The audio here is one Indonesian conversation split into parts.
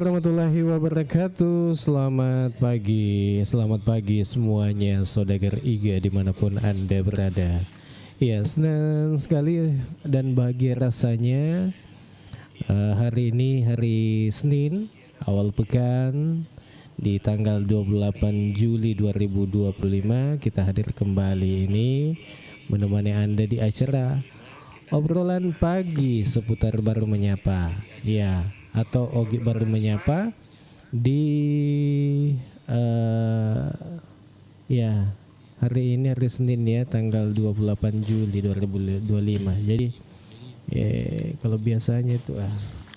warahmatullahi wabarakatuh. Selamat pagi semuanya saudagar IGA dimanapun Anda berada. Ya, senang sekali dan bahagia rasanya hari ini hari Senin awal pekan di tanggal 28 Juli 2025 kita hadir kembali ini menemani Anda di acara obrolan pagi seputar baru menyapa. Ya, atau Ogi baru menyapa di ya hari ini hari Senin ya tanggal 28 Juli 2025. Jadi kalau biasanya itu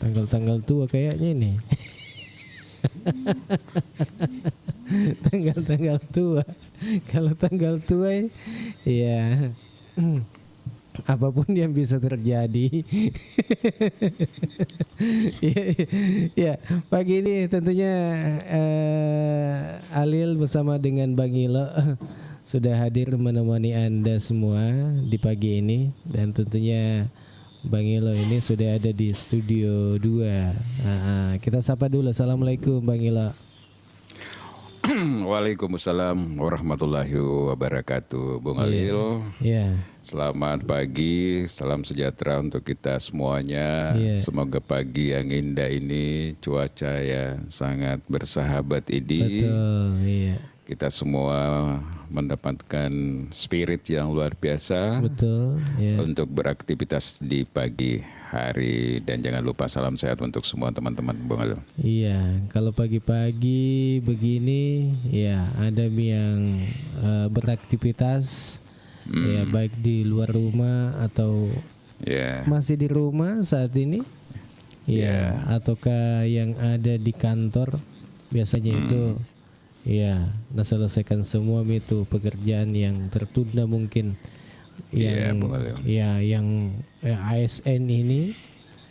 tanggal-tanggal tua kayaknya ini. Tanggal-tanggal tua. Kalau tanggal tua ya apapun yang bisa terjadi. ya, pagi ini tentunya Alil bersama dengan Bang Ilo sudah hadir menemani Anda semua di pagi ini, dan tentunya Bang Ilo ini sudah ada di studio 2. Kita sapa dulu. Assalamualaikum Bang Ilo. Waalaikumsalam warahmatullahi wabarakatuh. Bung Alil, selamat pagi, salam sejahtera untuk kita semuanya. Semoga pagi yang indah ini, cuaca yang sangat bersahabat ini, kita semua mendapatkan spirit yang luar biasa untuk beraktivitas di pagi hari, dan jangan lupa salam sehat untuk semua teman-teman Bung Alil. Iya, kalau pagi-pagi begini ya ada yang beraktivitas ya baik di luar rumah atau masih di rumah saat ini ataukah yang ada di kantor biasanya itu selesaikan semua itu pekerjaan yang tertunda mungkin yang ASN ini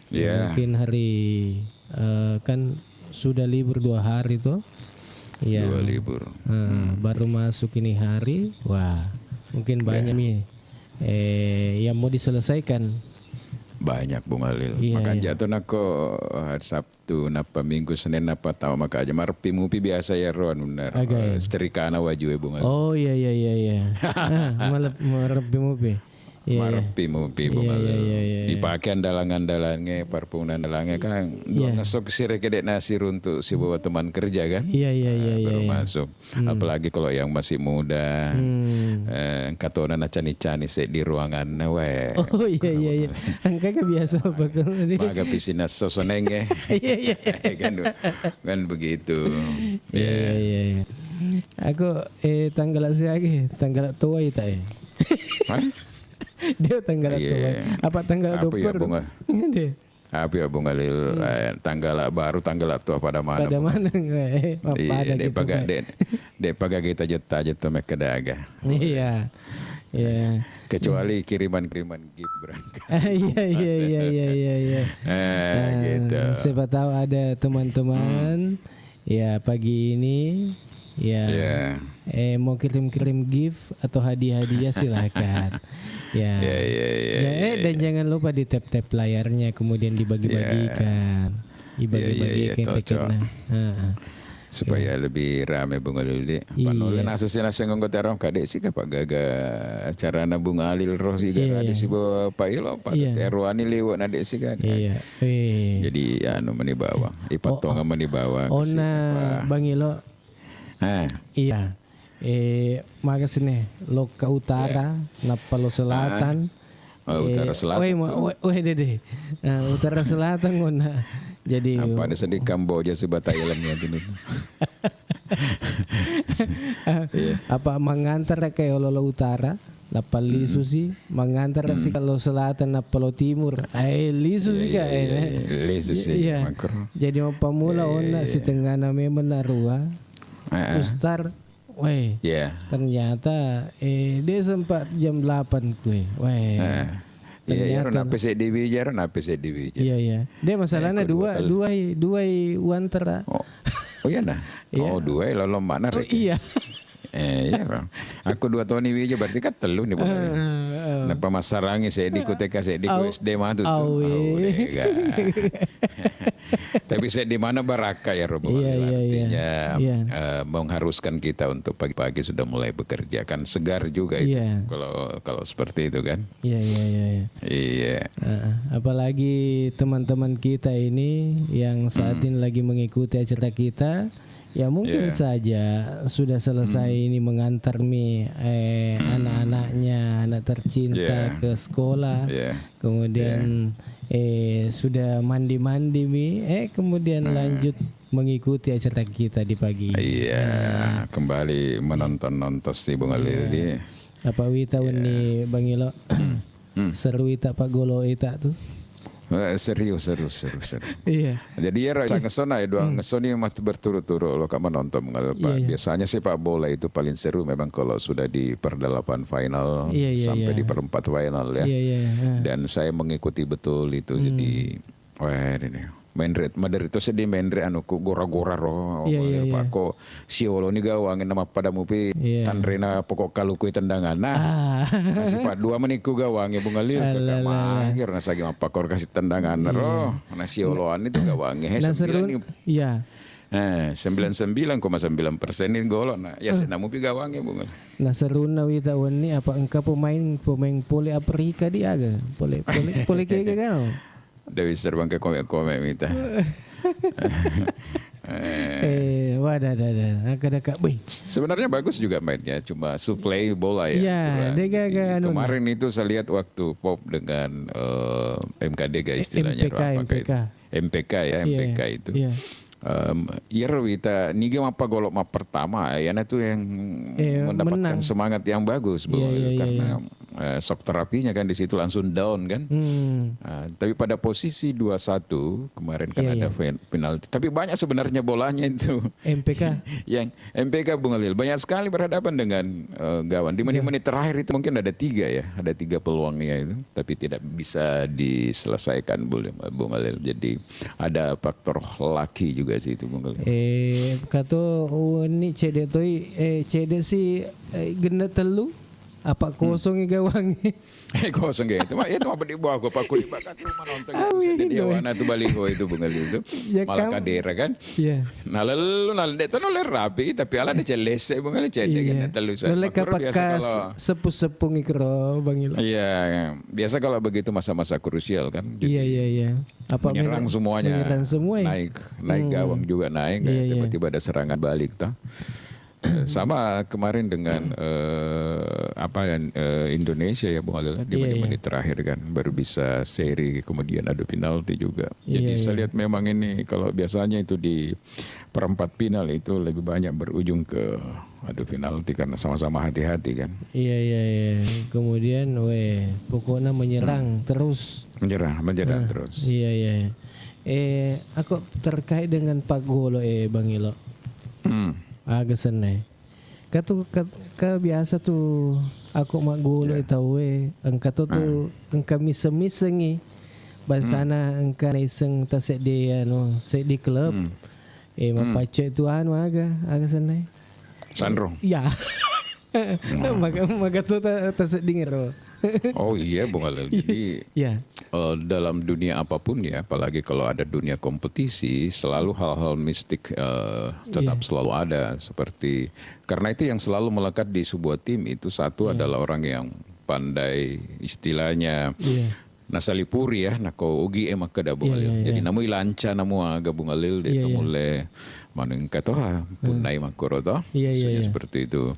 mungkin hari kan sudah libur 2 hari tuh libur baru masuk ini hari mungkin banyak nih yang mau diselesaikan banyak Bung Alil. Maka jatuh nako Sabtu napa Minggu Senin napa tahu maka aja marpi mupi biasa ya Ron benar. Setrikana wajue Bung Alil. Oh iya. Malah marpi mupi. Marpi mupi Bung Alil. Dipakai andalangan-andalannya parfum andalannya kan dua ngesok sire kedek nasir untuk si bawa teman kerja kan. Baru masuk. Apalagi kalau yang masih muda. Katona cani-cani set di ruangan Oh iya. Angka biasa bakal tadi. Maga pisina sosoneng ya. Kan begitu. Iya. Aku tanggal lagi tanggal tua itu Dia tanggal tua. Apa tanggal 20? Apa ya Bung Alil, tanggal baru tanggal tua pada mana? Pada mana? Pada gitu. Paga kita jeta mereka daga. Iya. Kecuali kiriman gift berangkat. Iya. Gitu. Siapa tahu ada teman-teman pagi ini mau kirim gift atau hadiah silakan. Dan jangan lupa di tap layarnya kemudian dibagi-bagikan. Dibagi-bagikan supaya lebih ramai Bung Alil. Panulen asasi ngongko terong kadek sih Pak gaga acara Bung Alil roh sih kan ada si bawa Pak Ilo Pak Teruani lewat nadek sih kan. Jadi meni bawang ipatonga meni bawang. Bang Ilo. Iya. Makasih nih lo ke utara, napa lo selatan? Utara selatan. Dede. Utara selatan ngona. Jadi apa ada sedih Kamboja si Thailand ya ini. Apa mengantar kayak lo utara? Napa lisu sih mengantar sih kalau selatan napa lo timur. Lisu sih kayak. Lisu sih. Jadi mau pemula ona si tengah namanya menarua. Ustar, ternyata dia sempat jam 8 kue, ternyata napis di Iya. Dia masalahnya dua wantara. Dua lalu mana? Iya. Iya bang. Aku 2 tahun ini aja berarti kan telu nih bang. Napa masarangi saya di TK saya di SD mah tuh. Tapi saya di mana baraka ya Robo. Artinya mengharuskan kita untuk pagi-pagi sudah mulai bekerja kan segar juga itu. Kalau seperti itu kan. Iya. Apalagi teman-teman kita ini yang saat ini lagi mengikuti acara kita. Ya mungkin saja sudah selesai ini mengantar anak-anaknya, anak tercinta ke sekolah, kemudian sudah mandi-mandi kemudian lanjut mengikuti acara kita di pagi. Iya, kembali menonton sih Bung Alil. Apa wita nih Bang Ilo? Seru wita Pak Golo ita tuh. Serius. Iya. Jadi ya ngesona ya dua ngesoni mah berturut-turut lo kamu nonton Pak. Biasanya sih Pak bola itu paling seru memang kalau sudah di perdelapan final sampai di perempat final ya. Dan saya mengikuti betul itu jadi ini. Madrid itu sedih Madrid anu ku gora-gora roh. Pak ko siolo ni gawangin nama pada mupi tanrena pokok kaluku tendangan. Masih Pak 2 meniku gawangin Bung Alil ke mahir nasagi mapakor kasih tendangan roh. Nah sioloan itu gawangin. Iya. 99,9% ini golok. Nah ya saya mupi gawangin Bung Alil. Nah seru na wita wani apa engkau pemain poli Afrika dia aga. Poli kayak kan. Dewi serbang ke komen minta. Wadah. Sebenarnya bagus juga mainnya, cuma suplai bola ya. Kemarin itu saya lihat waktu Pop dengan MKD istilahnya. MPK itu. Wita niga mapa golok map pertama ya itu yang mendapatkan semangat yang bagus karena shock terapinya kan di situ langsung down kan. Tapi pada posisi 2-1 kemarin kan ada penalti. Tapi banyak sebenarnya bolanya itu. MPK. Yang MPK Bung Alil banyak sekali berhadapan dengan gawang. Di menit-menit terakhir itu mungkin ada 3 ya, ada 3 peluangnya itu, tapi tidak bisa diselesaikan Bung Alil. Jadi ada faktor laki juga sih itu Bung Alil. Kata ni cedek tu cedek si gena telu apa kosong gawang kosong gitu itu apa di bawah gua Pak di bakat rumah nonton itu di Dewana tuh baliho itu Bung Alil itu malah kadera kan nah lalu itu noleh rapi tapi ala dia celese Bung Alil cedek kan telu noleh kapakas sepuh-sepuh ikro Bang Ilo. Iya biasa kalau begitu masa-masa krusial kan iya apa menyerang semuanya naik gawang juga naik tiba-tiba ada serangan balik toh. Sama kemarin dengan Indonesia ya Bung Alil di menit terakhir kan baru bisa seri kemudian ada penalti juga. Jadi saya lihat memang ini kalau biasanya itu di perempat final itu lebih banyak berujung ke adu penalti karena sama-sama hati-hati kan. Iya. Kemudian pokoknya menyerang terus. Menyerang terus. Iya. Aku terkait dengan Pak Golo Bang Ilo. Agak senai. Ka biasa tuh aku mak golo tahu engka tuh engka misengi bansana engka iseng tasek di set di klub mapace itu agak senai. Sandro. Ya. Maka tuh tasek dingin Oh iya Bung Alil. Jadi dalam dunia apapun ya, apalagi kalau ada dunia kompetisi, selalu hal-hal mistik tetap selalu ada. Seperti karena itu yang selalu melekat di sebuah tim itu satu adalah orang yang pandai istilahnya. Nasalipuri ya, nako ugi emak kada Bung Alil. Jadi namu ilanca namu aga Bung Alil itu mulai manengka toh punai makoro toh. Seperti itu.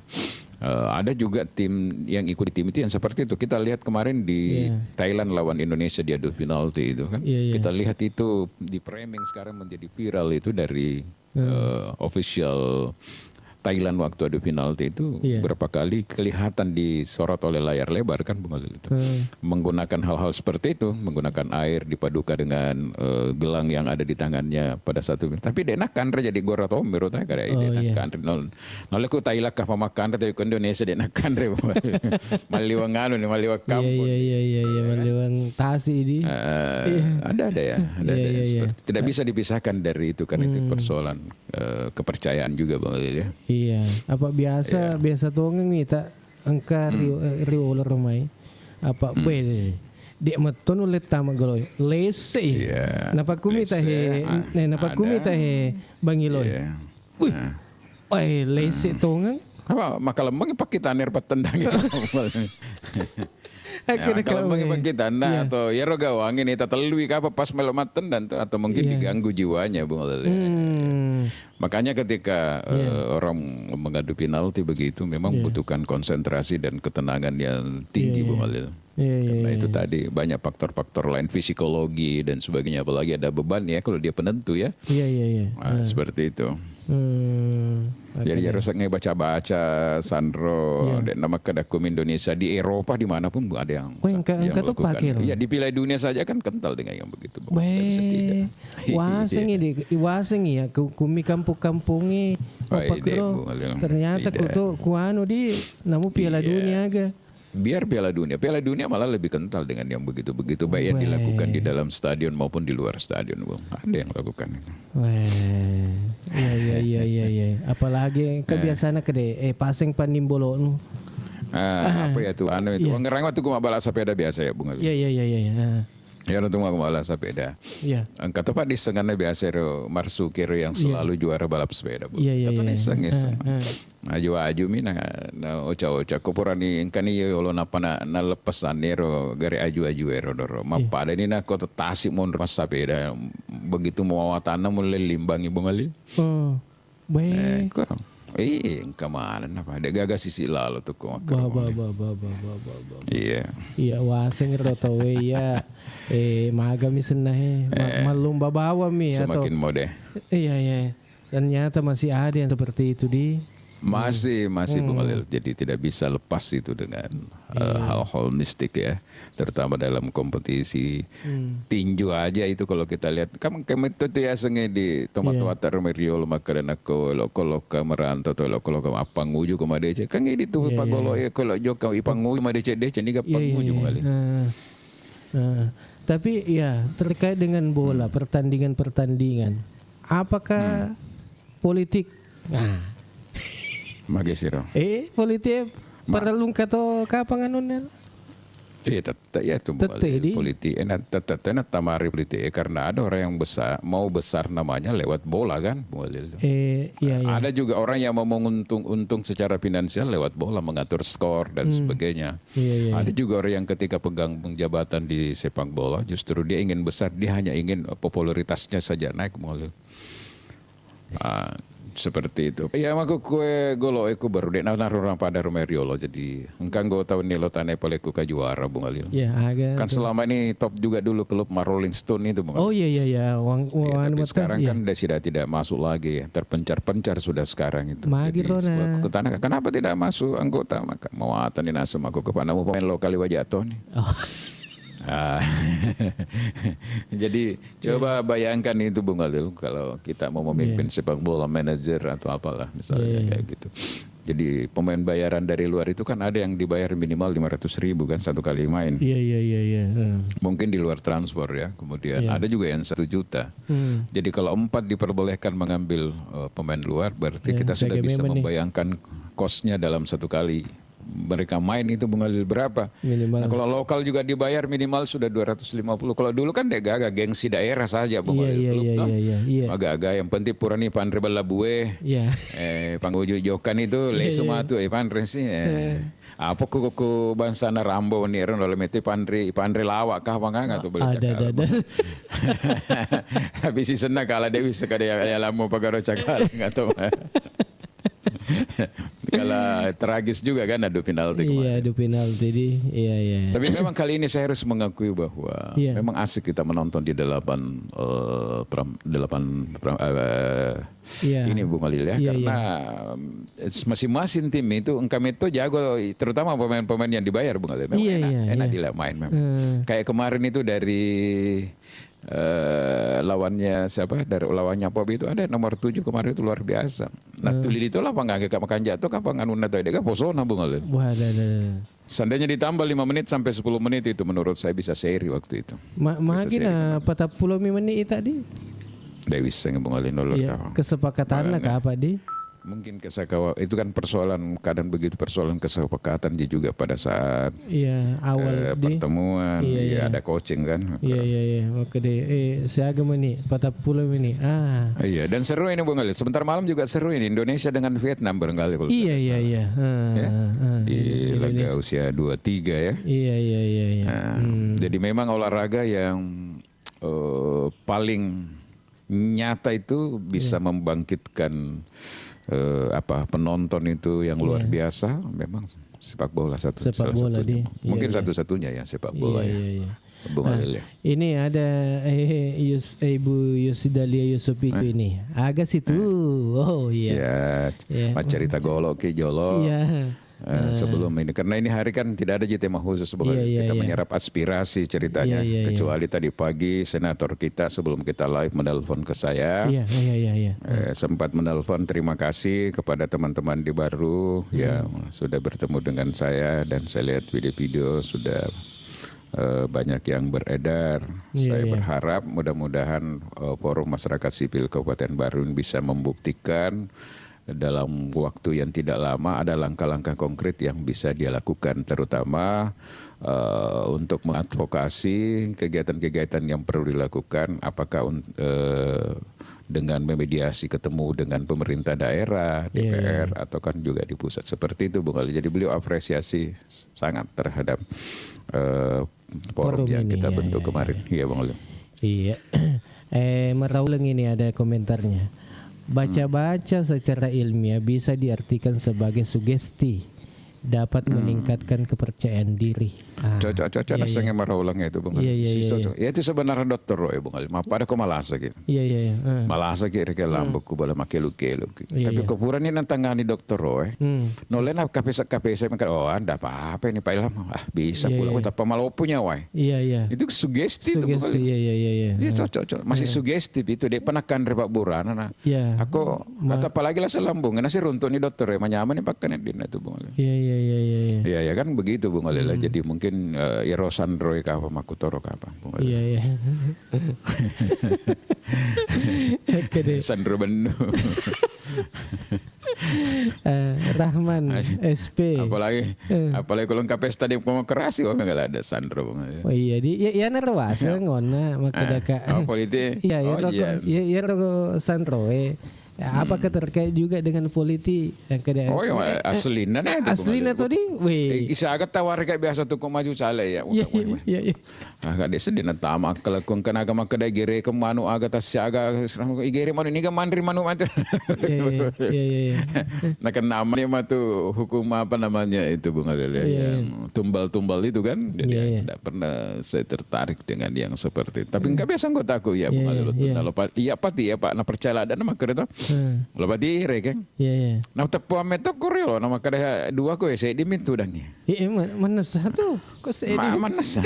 Ada juga tim yang ikuti tim itu yang seperti itu. Kita lihat kemarin di Thailand lawan Indonesia di adu penalti itu kan. Kita lihat itu di framing sekarang menjadi viral itu dari official Thailand waktu adu penalti itu berapa kali kelihatan disorot oleh layar lebar kan Bung Alil itu. Menggunakan hal-hal seperti itu, menggunakan air dipadukan dengan gelang yang ada di tangannya pada satu. Tapi dia kan jadi gora to menurut saya kada dia kan. Nolek ku Thailand kah pamakan tapi ke Indonesia dia kan maliwang anu maliwang kampung. Iya maliwang tasi di. Ada ya. Seperti tidak bisa dipisahkan dari itu kan itu persoalan kepercayaan juga Bung Alil ya. Iya, apa biasa tongeng nih tak angka rio ular rumai. Apa dek meton ulet tama goloy. Lese. Iya. Napa kumita he bangiloy. Wih. Lese tongeng. Apa makalamang ipakita ner patendang itu. Makalamang ipakita atau ya roga wangin itu telui apa pas melomaten dan atau mungkin diganggu jiwanya Bung Alil. Makanya ketika orang mengadu penalti begitu memang membutuhkan konsentrasi dan ketenangan yang tinggi Bung Alil. Karena itu tadi banyak faktor-faktor lain psikologi dan sebagainya, apalagi ada beban ya kalau dia penentu ya. Nah, seperti itu. Jadi harus ngebaca-baca Sandro dan nama kedakum Indonesia di Eropa dimanapun ada yang engka tuh pakai. Ya di Piala Dunia saja kan kental dengan yang begitu. Waseng ya kumi kampung-kampungnya. Ternyata kuano di namu Piala Dunia aga. Biar Piala Dunia malah lebih kental dengan yang begitu-begitu baik yang dilakukan di dalam stadion maupun di luar stadion, Bung. Ada yang lakukan itu. Iya. Apalagi kebiasaan kede paseng panimbolon. Apa ya tuh itu. Ngerang waktu gua balap sepeda biasa ya, Bung. Iya. Ya untuk mau balap sepeda. Iya. Angkat apa di sengannya biasa Marsuki yang selalu juara balap sepeda, Bung. Iya. Aju mina na oca kopurani engkani yolo napa na lepasan nero gari aju ero doro mapada ini na kota Tasik mon pas sepeda begitu mau tanah mulai limbangi Bung Ali. Baik. Kemana apa ada gagas sisi lalu tuh kok. Iya waseng rotowe ya magami senah malum babawa mi semakin mode. Iya ternyata masih ada yang seperti itu di masih Bung Alil, jadi tidak bisa lepas itu dengan hal-hal mistik ya, terutama dalam kompetisi tinju aja itu kalau kita lihat kamu itu ya sengi di tomat water meriol makanan aku loka merantau atau loka apanguju kemadece kan ini tuh pagolo ya kalau joka ipanguju madece dece ni gapanguju Bung Alil. Tapi ya terkait dengan bola pertandingan apakah politik Magesiro. Politik perlu kato kapan anunan? Tetap ya itu politik. Enak tamari politik karena ada orang yang mau besar namanya lewat bola kan, Ada juga orang yang mau untung secara finansial lewat bola, mengatur skor dan sebagainya. Ada juga orang yang ketika pegang jabatan di sepak bola justru dia ingin besar, dia hanya ingin popularitasnya saja naik, seperti itu. Ya aku kue golo aku baru dek naruh pada Romeriolo jadi engkang go tahun nilo tanah poleku ka juara Bung Alil. Ya agak. Kan selama ini top juga dulu klub Rolling Stone itu Bung Alil. Oh iya. Tapi sekarang kan sudah tidak masuk lagi ya. Terpencar-pencar sudah sekarang itu. Magirona. Kenapa tidak masuk anggota maka mawatan di nasem aku kepada pemain lokal Wajato nih. Jadi coba bayangkan itu Bung Alil kalau kita mau memimpin sepak bola manajer atau apalah misalnya kayak gitu. Jadi pemain bayaran dari luar itu kan ada yang dibayar minimal 500.000 kan satu kali main. Iya. Mungkin di luar transfer ya. Kemudian ada juga yang 1 juta. Jadi kalau 4 diperbolehkan mengambil pemain luar berarti kita sudah bisa membayangkan kosnya dalam satu kali mereka main itu mengalir berapa. Minimal. Nah, kalau lokal juga dibayar minimal sudah 250. Kalau dulu kan agak gengsi daerah saja Iya. Agak yang penting purani pandre balabue. Iya. Pangguju jokan itu semua tuh pandre sih. Apa ku bangsa na Rambo ni ron oleh meti pandre lawak kah bang atau ada. Habis senang kalau dia bisa kada ya lamu pagaro cakal atau kalau tragis juga kan adu penalti kemarin. Iya, adu penalti iya. Tapi memang kali ini saya harus mengakui bahwa memang asik kita menonton di delapan ini Bung Alil ya, karena masing-masing tim itu engkau itu jago, terutama pemain-pemain yang dibayar Bung Alil. Memang enak dilihat main memang. Kayak kemarin itu dari lawannya siapa dari lawannya Pop itu ada nomor 7 kemarin itu luar biasa. Nah tuli itu lah panggak makan jatuh kapan nganu nata deka posona Bung Alil. Seandainya ditambah 5 menit sampai 10 menit itu menurut saya bisa seri waktu itu. Magina 40 menit tadi. Dewi seng Bung Alil nolor kesepakatan lah apa di? mungkin itu kan persoalan kadang begitu persoalan kesepakatan dia juga pada saat awal pertemuan ada coaching kan. Iya. Oke deh. Seagama nih 40 ini. Iya, dan seru ini Bung Ali. Sebentar malam juga seru ini Indonesia dengan Vietnam barangkali kalau Iya. Di laga usia 23 ya. Iya. Jadi memang olahraga yang paling nyata itu bisa membangkitkan penonton itu yang luar biasa. Memang sepak bola mungkin satu-satunya ya sepak bola ya. Bung Alil ya. Ini ada Ibu Yusidalia Yusuf itu ini agak situ. Oh iya. Pak cerita golok ke jolo. Iya. Sebelum ini karena ini hari kan tidak ada tema khusus kita menyerap aspirasi ceritanya kecuali tadi pagi senator kita sebelum kita live menelpon ke saya sempat menelpon terima kasih kepada teman-teman di Baru yang sudah bertemu dengan saya dan saya lihat video-video sudah banyak yang beredar. Saya berharap mudah-mudahan forum masyarakat sipil Kabupaten Baru bisa membuktikan dalam waktu yang tidak lama ada langkah-langkah konkret yang bisa dia lakukan terutama untuk mengadvokasi kegiatan-kegiatan yang perlu dilakukan apakah dengan memediasi ketemu dengan pemerintah daerah, DPR atau kan juga di pusat seperti itu Bung Ali. Jadi beliau apresiasi sangat terhadap forum yang kita bentuk kemarin. Iya Bung Ali. Iya. Meraulang ini ada komentarnya. Baca-baca secara ilmiah bisa diartikan sebagai sugesti dapat meningkatkan kepercayaan diri. Cocok rasanya marahulangnya itu Bung. Ya itu sebenarnya dokter Roy Bung Ali. Pada ko malasa gitu. Iya. Malasa kira lambok ko bala makelu-kelu. Tapi kepuran ini nantangani dokter Roy. Nolen kapesa mereka anda apa ini Pak Ilham? Bisa pula tapi malu punya wai. Iya. Itu sugesti itu Bung Ali. Iya. Iya cocok. Masih sugestif itu dia penekan Pak Burana. Aku kata apalagi lah selambung. Nasi runtuh nih dokter Roy menyaman nih pakai dina itu Bung Ali. Iya. Ya kan begitu Bung Ali. Jadi mungkin Iro Sandro apa Makutoro apa Bung Ali. Iya. Sandro Benu. Rahman SP. Apalagi kalau pesta demokrasi enggak ada Sandro Bung Ali. Oh iya ya narwasa ngona makadaka. Politik. Iya Sandro apakah terkait juga dengan politik yang kedai? Oh ya aslina nih. Aslina tadi, weh. Isa agak tawar kayak biasa tuh kau maju cale ya. Iya. Agak sedih nanti amak kalau kau kena agak kedai gere kemanu agak tas agak igere manu ini mandiri manu matu. Iya. Nah kan namanya mah tuh hukum apa namanya itu Bung Alil ya. Tumbal-tumbal itu kan. Jadi tidak pernah saya tertarik dengan yang seperti itu. Tapi enggak biasa kau takut ya Bung Alil. Iya pati ya Pak. Nah percaya ada nama kereta. Lepas di rekeng. Iya. Nah tepu amet tu kurel nama kada dua ko saya dimintu dangnya. Iya mana satu? Kok saya mana sah?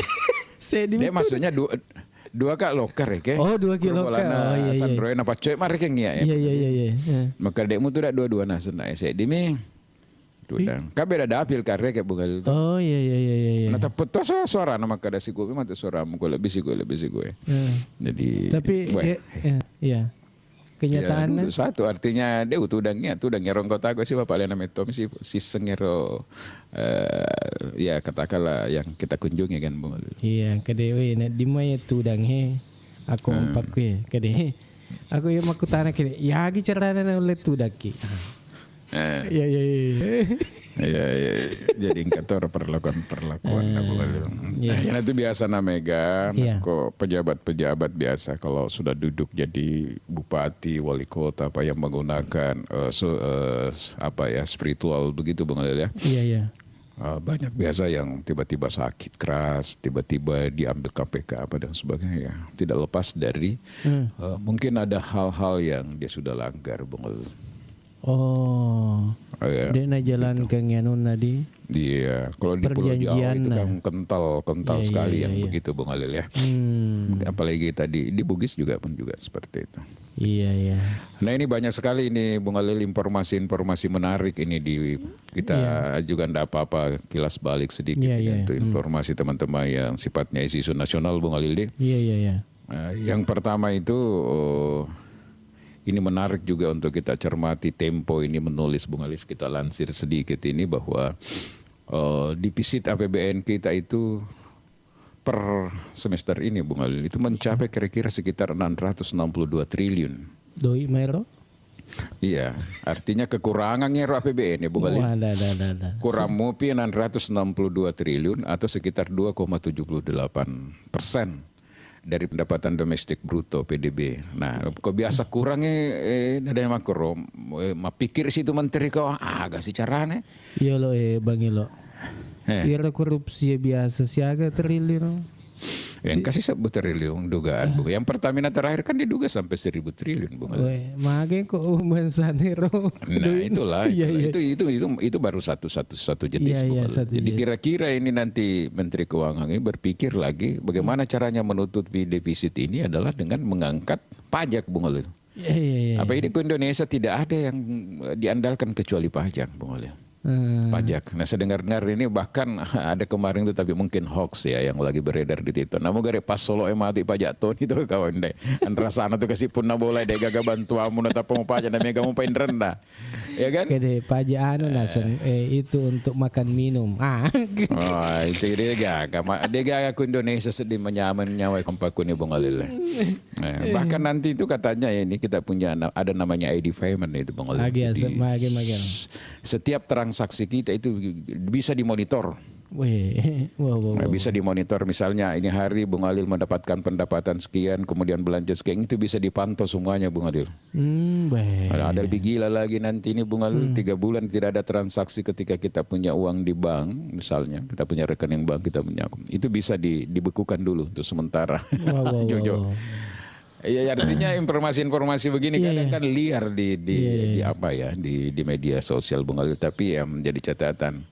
Saya dimintu. Dia maksudnya dua kak lokar rekeng. Oh 2 kilo lokar. Oh iya. Sandro napa cuy mah rekeng ya. Iya. Maka dekmu tu dak dua-dua nah senai saya dimi. Tudang. Kabeh ada dapil karya kayak bugal. Oh iya. Nah tepu tu suara nama kada si gue mah tu suara mu lebih si gue. Jadi tapi iya. Kenyataan ya, satu artinya dia tudangnya rongkota gue sih bapak Lena Metom si sengero ya katakanlah yang kita kunjungi kan Bung. Iya kedewe na di maya tudang aku empak ke kede aku yang maku tanah kede ya gi cerana na ulet tudaki. Iya. Iya. Jadi kantor perlakuan yang itu biasa namanya kok pejabat biasa kalau sudah duduk jadi bupati wali kota apa yang menggunakan spiritual begitu Bung Alil ya. Iya. Banyak biasa yang tiba-tiba sakit keras, tiba-tiba diambil KPK apa dan sebagainya. Tidak lepas dari mungkin ada hal-hal yang dia sudah langgar Bung Alil. Dia na jalan ke nganun tadi. Iya, kalau di Pulau Jawa itu kan kental sekali yang begitu Bung Alil ya. Apalagi tadi di Bugis juga seperti itu. Iya. Nah ini banyak sekali ini Bung Alil informasi menarik ini kita juga ndak apa-apa kilas balik sedikit untuk informasi teman-teman yang sifatnya isu nasional Bung Alil. Iya. Yang pertama itu ini menarik juga untuk kita cermati. Tempo ini menulis, Bung Alis, kita lansir sedikit ini bahwa defisit APBN kita itu per semester ini, Bung Alis, itu mencapai kira-kira sekitar 662 triliun. Doi mero? Iya, artinya kekurangannya APBN ya, Bung Alis. Kurang mupi 662 triliun atau sekitar 2,78% dari pendapatan domestik bruto PDB. Nah, kok biasa kurangnya dari makro, pikir situ menteri kau agak sih caranya. Iya lo Bang Ilo. Kira korupsi biasa sih agak triliun. Yang kasih sebut triliun dugaan. Yang Pertamina terakhir kan diduga sampai 1.000 triliun, Bung. Makanya kok umum sanero. Nah, itulah. Itu baru satu jenis. Jadi kira-kira ini nanti Menteri Keuangan ini berpikir lagi bagaimana caranya menutupi defisit ini adalah dengan mengangkat pajak, Bung Olil. Apa ini ke Indonesia tidak ada yang diandalkan kecuali pajak, Bung Olil. Pajak. Nah, saya dengar ini bahkan ada kemarin itu tapi mungkin hoax ya yang lagi beredar di Twitter. Namun gare pas Solo mati pajak ton itu kawan deh. Andra sana tuh kasih pun boleh deh gaga bantu amun atau mau pajak dan mega mau pain rendah. Ya kan? Kede pajak anu nasen itu untuk makan minum. Oh, itu dia gaga. Dia gaga ke Indonesia sedih menyaman nyawa kompaku nih Bung Alil. Bahkan nanti itu katanya ini kita punya ada namanya ID payment itu Bung Alil. Setiap transaksi kita itu bisa dimonitor. Bisa dimonitor misalnya ini hari Bung Alil mendapatkan pendapatan sekian, kemudian belanja sekian, itu bisa dipantau semuanya Bung Alil. Ada lebih gila lagi nanti ini Bung Alil 3 bulan tidak ada transaksi ketika kita punya uang di bank, misalnya kita punya rekening bank, kita punya itu bisa dibekukan dulu untuk sementara. Jojo. Ya artinya informasi-informasi begini kadang kan liar di apa ya di media sosial Bung Alil, tapi ya menjadi catatan.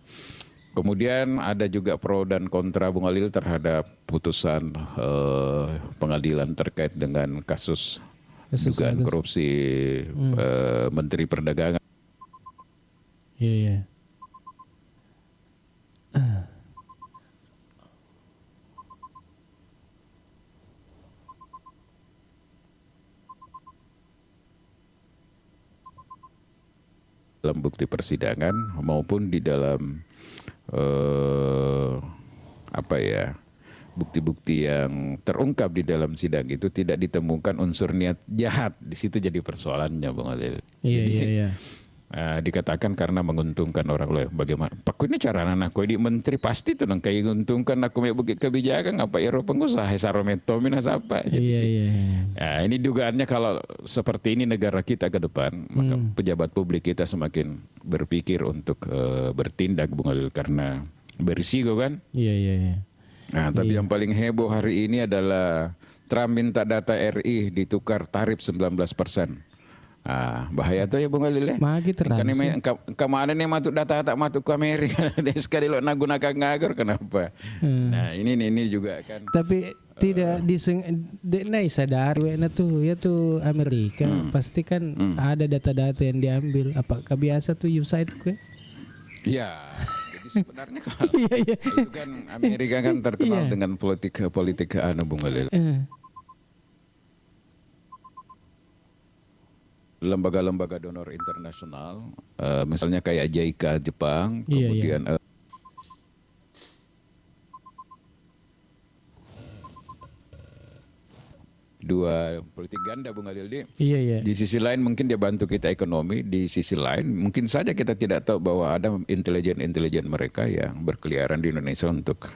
Kemudian ada juga pro dan kontra Bung Alil terhadap putusan pengadilan terkait dengan kasus dugaan korupsi Menteri Perdagangan. Dalam bukti persidangan maupun di dalam bukti-bukti yang terungkap di dalam sidang itu tidak ditemukan unsur niat jahat. Di situ jadi persoalannya Bung Alil. Dikatakan karena menguntungkan orang lain. Bagaimana? Pak ini cara anakku di menteri pasti tuh nang kayak menguntungkan aku bukit kebijakan apa ero pengusaha sarometomin apa. Nah, ini dugaannya kalau seperti ini negara kita ke depan, maka pejabat publik kita semakin berpikir untuk bertindak Bung Alil karena berisiko kan. Nah, tapi yang paling heboh hari ini adalah Trump minta data RI ditukar tarif 19%. Bahaya tuh ya Bung Alil ya. Kemarin yang masuk data tak masuk ke Amerika, dia sekali lo gunakan ngagar kenapa? Nah ini juga kan. Tapi tidak sadar tuh ya tuh Amerika pasti kan ada data-data yang diambil. Apakah biasa tuh USAID gue? Ya. Sebenarnya kalau itu kan Amerika kan terkenal dengan politik Bung Alil. Lembaga-lembaga donor internasional, misalnya kayak JICA Jepang, kemudian dua politik ganda Bung Alil di sisi lain mungkin dia bantu kita ekonomi, di sisi lain mungkin saja kita tidak tahu bahwa ada intelijen mereka yang berkeliaran di Indonesia untuk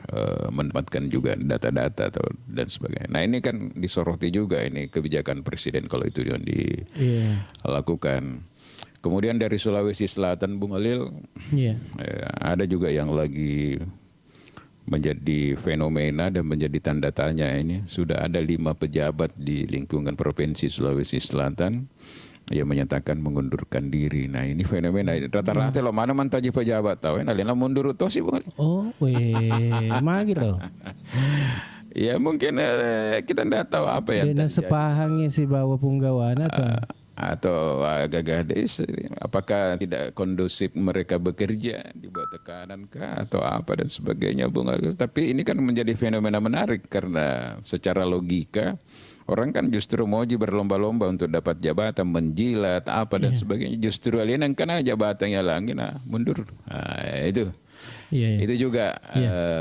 mendapatkan juga data-data dan sebagainya. Nah ini kan disoroti juga ini kebijakan presiden kalau itu yang dilakukan. Kemudian dari Sulawesi Selatan Bung Alil ada juga yang lagi menjadi fenomena dan menjadi tanda tanya ini. Sudah ada 5 pejabat di lingkungan Provinsi Sulawesi Selatan yang menyatakan mengundurkan diri. Nah ini fenomena rata-rata lo mana mantaji pejabat tahu nalina mundur tuh sih Bung. Gitu. Ya mungkin kita tidak tahu apa yang terjadi. Sepahangnya si bawa punggawan atau agak-agak apakah tidak kondusif mereka bekerja di bawah tekanan kah atau apa dan sebagainya Bung Alil. Tapi ini kan menjadi fenomena menarik karena secara logika Orang kan justru mau berlomba-lomba untuk dapat jabatan, menjilat apa dan sebagainya. Justru alien karena jabatannya lagi, mundur. Nah, itu. Itu juga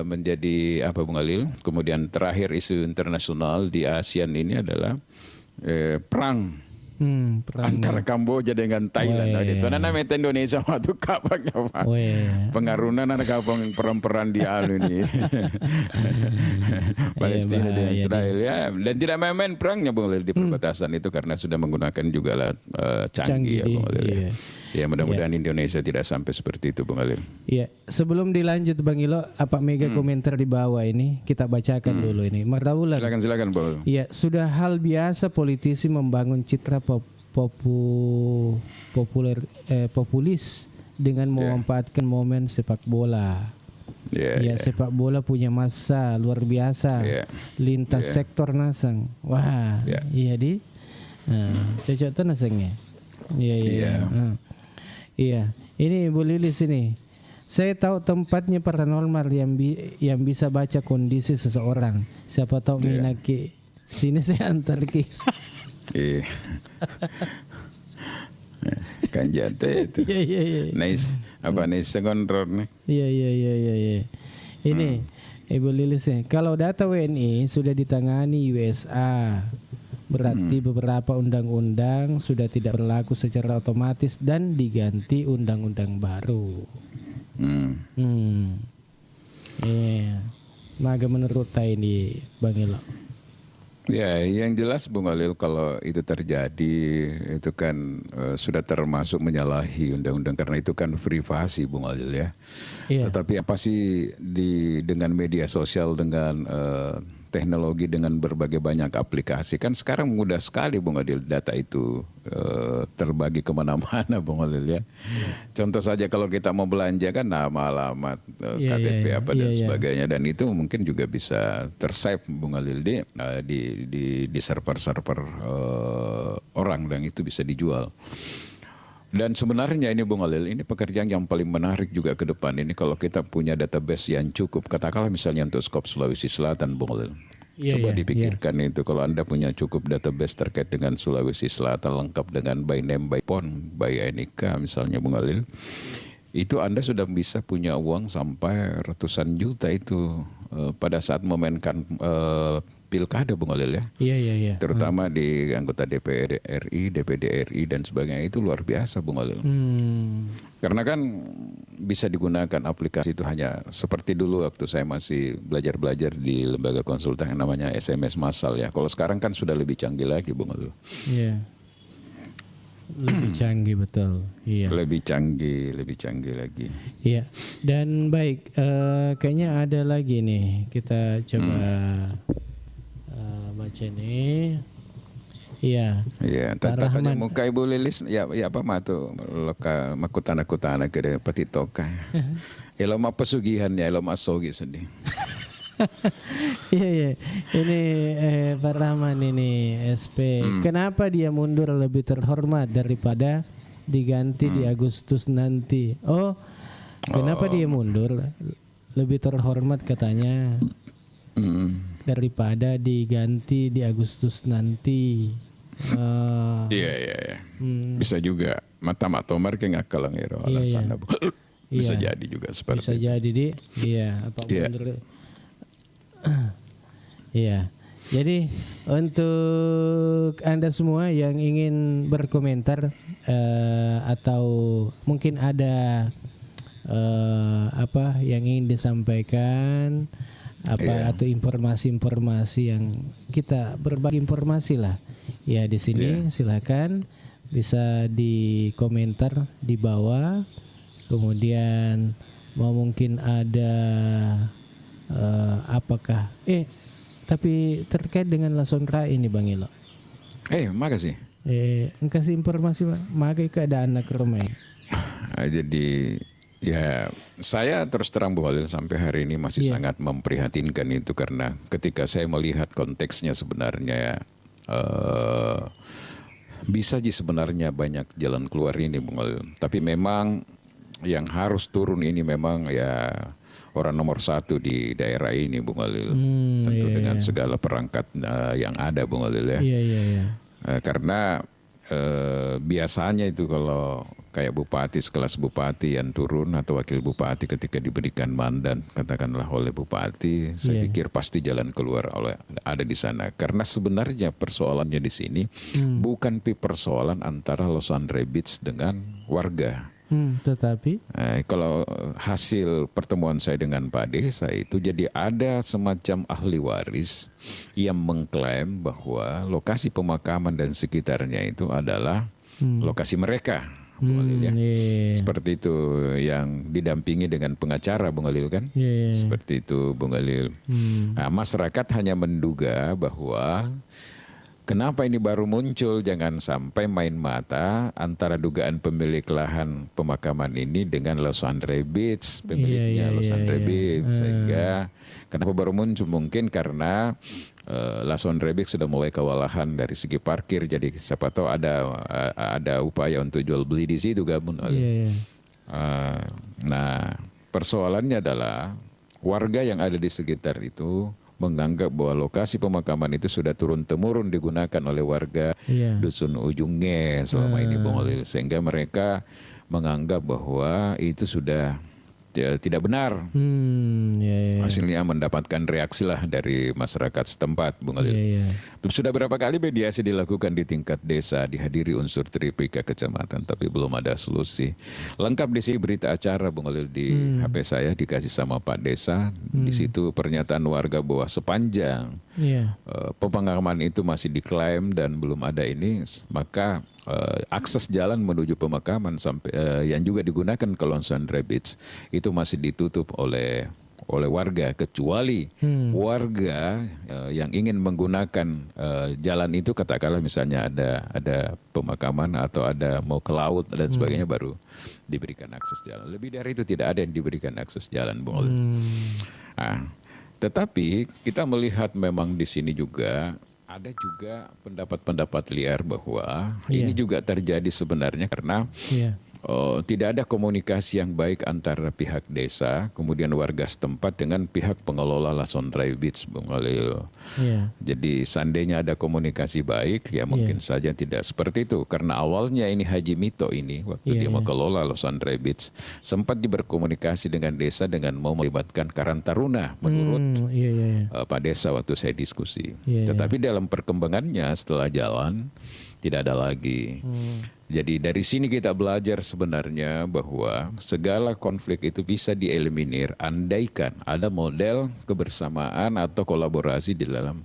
menjadi apa Bung Alil. Kemudian terakhir isu internasional di ASEAN ini adalah perang. Antara Kamboja dengan Thailand. Itu namanya Indonesia waktu kapan pengaruhan anak kapang peran-peran di alu ini. Palestina dan Israel ya. Dan tidak main-main perangnya Bung Alil di perbatasan itu karena sudah menggunakan juga alat canggih ya Bung Alil. Ya mudah-mudahan Indonesia tidak sampai seperti itu Bung Alil. Iya, sebelum dilanjut Bang Ilo, apa mega komentar di bawah ini kita bacakan dulu ini. Mardaulan. Silakan Bang. Iya, sudah hal biasa politisi membangun citra populis dengan memanfaatkan momen sepak bola. Sepak bola punya masa luar biasa. Lintas sektor nasang. Wah, iya di. Cocok tuh nasangnya. Iya, ini Ibu Lilis ini. Saya tahu tempatnya paranormal yang bisa baca kondisi seseorang. Siapa tahu minaki. Sini saya antar ki. Kan jate itu. Nice. Apa nice kontrol nih? Iya. Ini Ibu Lilis nih. Kalau data WNI sudah ditangani USA. Berarti beberapa undang-undang sudah tidak berlaku secara otomatis dan diganti undang-undang baru. Maga menurut ini Bang Ilo. Ya, yang jelas Bung Alil kalau itu terjadi itu kan sudah termasuk menyalahi undang-undang karena itu kan privasi Bung Alil ya. Tetapi apa sih dengan media sosial dengan teknologi dengan berbagai banyak aplikasi kan sekarang mudah sekali Bung Adil data itu terbagi kemana-mana Bung Adil ya. Contoh saja kalau kita mau belanja kan nama, alamat, KTP dan sebagainya dan itu mungkin juga bisa tersave Bung Adil di server-server orang dan itu bisa dijual. Dan sebenarnya ini Bung Alil, ini pekerjaan yang paling menarik juga ke depan. Ini kalau kita punya database yang cukup, katakanlah misalnya untuk skop Sulawesi Selatan Bung Alil. Coba dipikirkan itu kalau Anda punya cukup database terkait dengan Sulawesi Selatan lengkap dengan by name, by phone, by NIK misalnya Bung Alil. Itu Anda sudah bisa punya uang sampai ratusan juta itu pada saat memainkan pilkada Bung Alil ya. Iya. Terutama di anggota DPR RI, DPD RI dan sebagainya itu luar biasa Bung Alil. Karena kan bisa digunakan aplikasi itu hanya seperti dulu waktu saya masih belajar di lembaga konsultan yang namanya SMS massal ya. Kalau sekarang kan sudah lebih canggih lagi Bung Alil. Iya. Lebih canggih betul. Iya. Lebih canggih lagi. Iya. Dan baik, kayaknya ada lagi nih. Kita coba baca nih. Iya. Iya, tanya muka Ibu Lilis ya apa matu loka makutana-kutana ke patitoka. Elo ma pesugihan ya, elo ma sogi sedih. Iya. Ini Pak Rahman ini SP. Kenapa dia mundur lebih terhormat daripada diganti di Agustus nanti? Kenapa dia mundur lebih terhormat katanya daripada diganti di Agustus nanti? Iya. Bisa juga mata tomar ke ngakalang alasan bisa jadi juga seperti bisa jadi di mundur. Iya. Jadi untuk Anda semua yang ingin berkomentar atau mungkin ada apa yang ingin disampaikan atau informasi-informasi yang kita berbagi informasi lah. Ya di sini silakan bisa di komentar di bawah. Kemudian mau mungkin ada apakah tapi terkait dengan Lasonra ini Bang Ilo. Makasih. Kasih informasi makai keadaan anak rumah. Jadi ya saya terus terang Bu Halil sampai hari ini masih sangat memprihatinkan itu karena ketika saya melihat konteksnya sebenarnya bisa sebenarnya banyak jalan keluar ini Bung Halil. Tapi memang yang harus turun ini memang ya orang nomor satu di daerah ini, Bung Khalil. Tentu dengan segala perangkat yang ada, Bung Khalil ya. Karena biasanya itu kalau kayak bupati, sekelas bupati yang turun atau wakil bupati ketika diberikan mandat katakanlah oleh bupati, saya pikir pasti jalan keluar ada di sana. Karena sebenarnya persoalannya di sini bukan persoalan antara Los Angeles Beach dengan warga. Tetapi kalau hasil pertemuan saya dengan Pak Desa itu, jadi ada semacam ahli waris yang mengklaim bahwa lokasi pemakaman dan sekitarnya itu adalah lokasi mereka, Bung Khalil ya. Seperti itu, yang didampingi dengan pengacara, Bung Khalil kan. Seperti itu, Bung Khalil. Nah, masyarakat hanya menduga bahwa kenapa ini baru muncul, jangan sampai main mata antara dugaan pemilik lahan pemakaman ini dengan Los Angeles Beach, pemiliknya Los Angeles Beach. Sehingga kenapa baru muncul, mungkin karena Los Angeles Beach sudah mulai kewalahan dari segi parkir, jadi siapa tahu ada upaya untuk jual beli di situ, gabung. Nah, persoalannya adalah warga yang ada di sekitar itu menganggap bahwa lokasi pemakaman itu sudah turun-temurun digunakan oleh warga dusun ujungnya selama ini, Bung Khalil, sehingga mereka menganggap bahwa itu sudah tidak benar. Hasilnya mendapatkan reaksi lah dari masyarakat setempat, Bung Khalil. Sudah berapa kali mediasi dilakukan di tingkat desa, dihadiri unsur tripika kecamatan, tapi belum ada solusi. Lengkap di sini berita acara, Bung Khalil, di HP saya dikasih sama Pak Desa. Di situ pernyataan warga bahwa sepanjang pemakaman itu masih diklaim dan belum ada ini, maka akses jalan menuju pemakaman sampai yang juga digunakan ke Los Angeles Beach itu masih ditutup oleh warga, kecuali warga yang ingin menggunakan jalan itu, katakanlah misalnya ada pemakaman atau ada mau ke laut dan sebagainya, baru diberikan akses jalan. Lebih dari itu tidak ada yang diberikan akses jalan, Bung. Nah, tetapi kita melihat memang di sini juga ada juga pendapat-pendapat liar bahwa ini juga terjadi sebenarnya karena tidak ada komunikasi yang baik antara pihak desa, kemudian warga setempat dengan pihak pengelola Los Angeles Beach, Bung Khalil. Jadi seandainya ada komunikasi baik, ya mungkin saja tidak seperti itu. Karena awalnya ini Haji Mito ini, waktu dia mengelola Los Angeles Beach, sempat berkomunikasi dengan desa dengan mau melibatkan Karang Taruna menurut Pak Desa waktu saya diskusi. Tetapi dalam perkembangannya setelah jalan, tidak ada lagi. Jadi dari sini kita belajar sebenarnya bahwa segala konflik itu bisa dieliminir andaikan ada model kebersamaan atau kolaborasi di dalam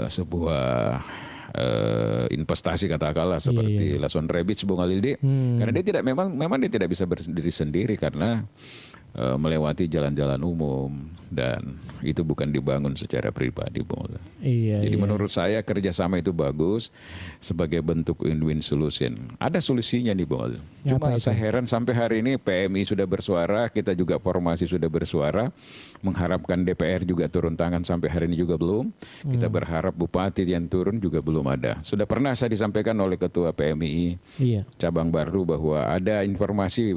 sebuah investasi, katakanlah seperti Los Angeles Beach, Bung Khalil. Karena dia memang dia tidak bisa berdiri sendiri karena melewati jalan-jalan umum dan itu bukan dibangun secara pribadi, Bung. Jadi menurut saya kerjasama itu bagus sebagai bentuk win-win solution. Ada solusinya nih, Bung. Cuma saya heran sampai hari ini PMI sudah bersuara, kita juga formasi sudah bersuara, mengharapkan DPR juga turun tangan, sampai hari ini juga belum. Kita berharap bupati yang turun juga belum ada. Sudah pernah saya disampaikan oleh Ketua PMI cabang baru bahwa ada informasi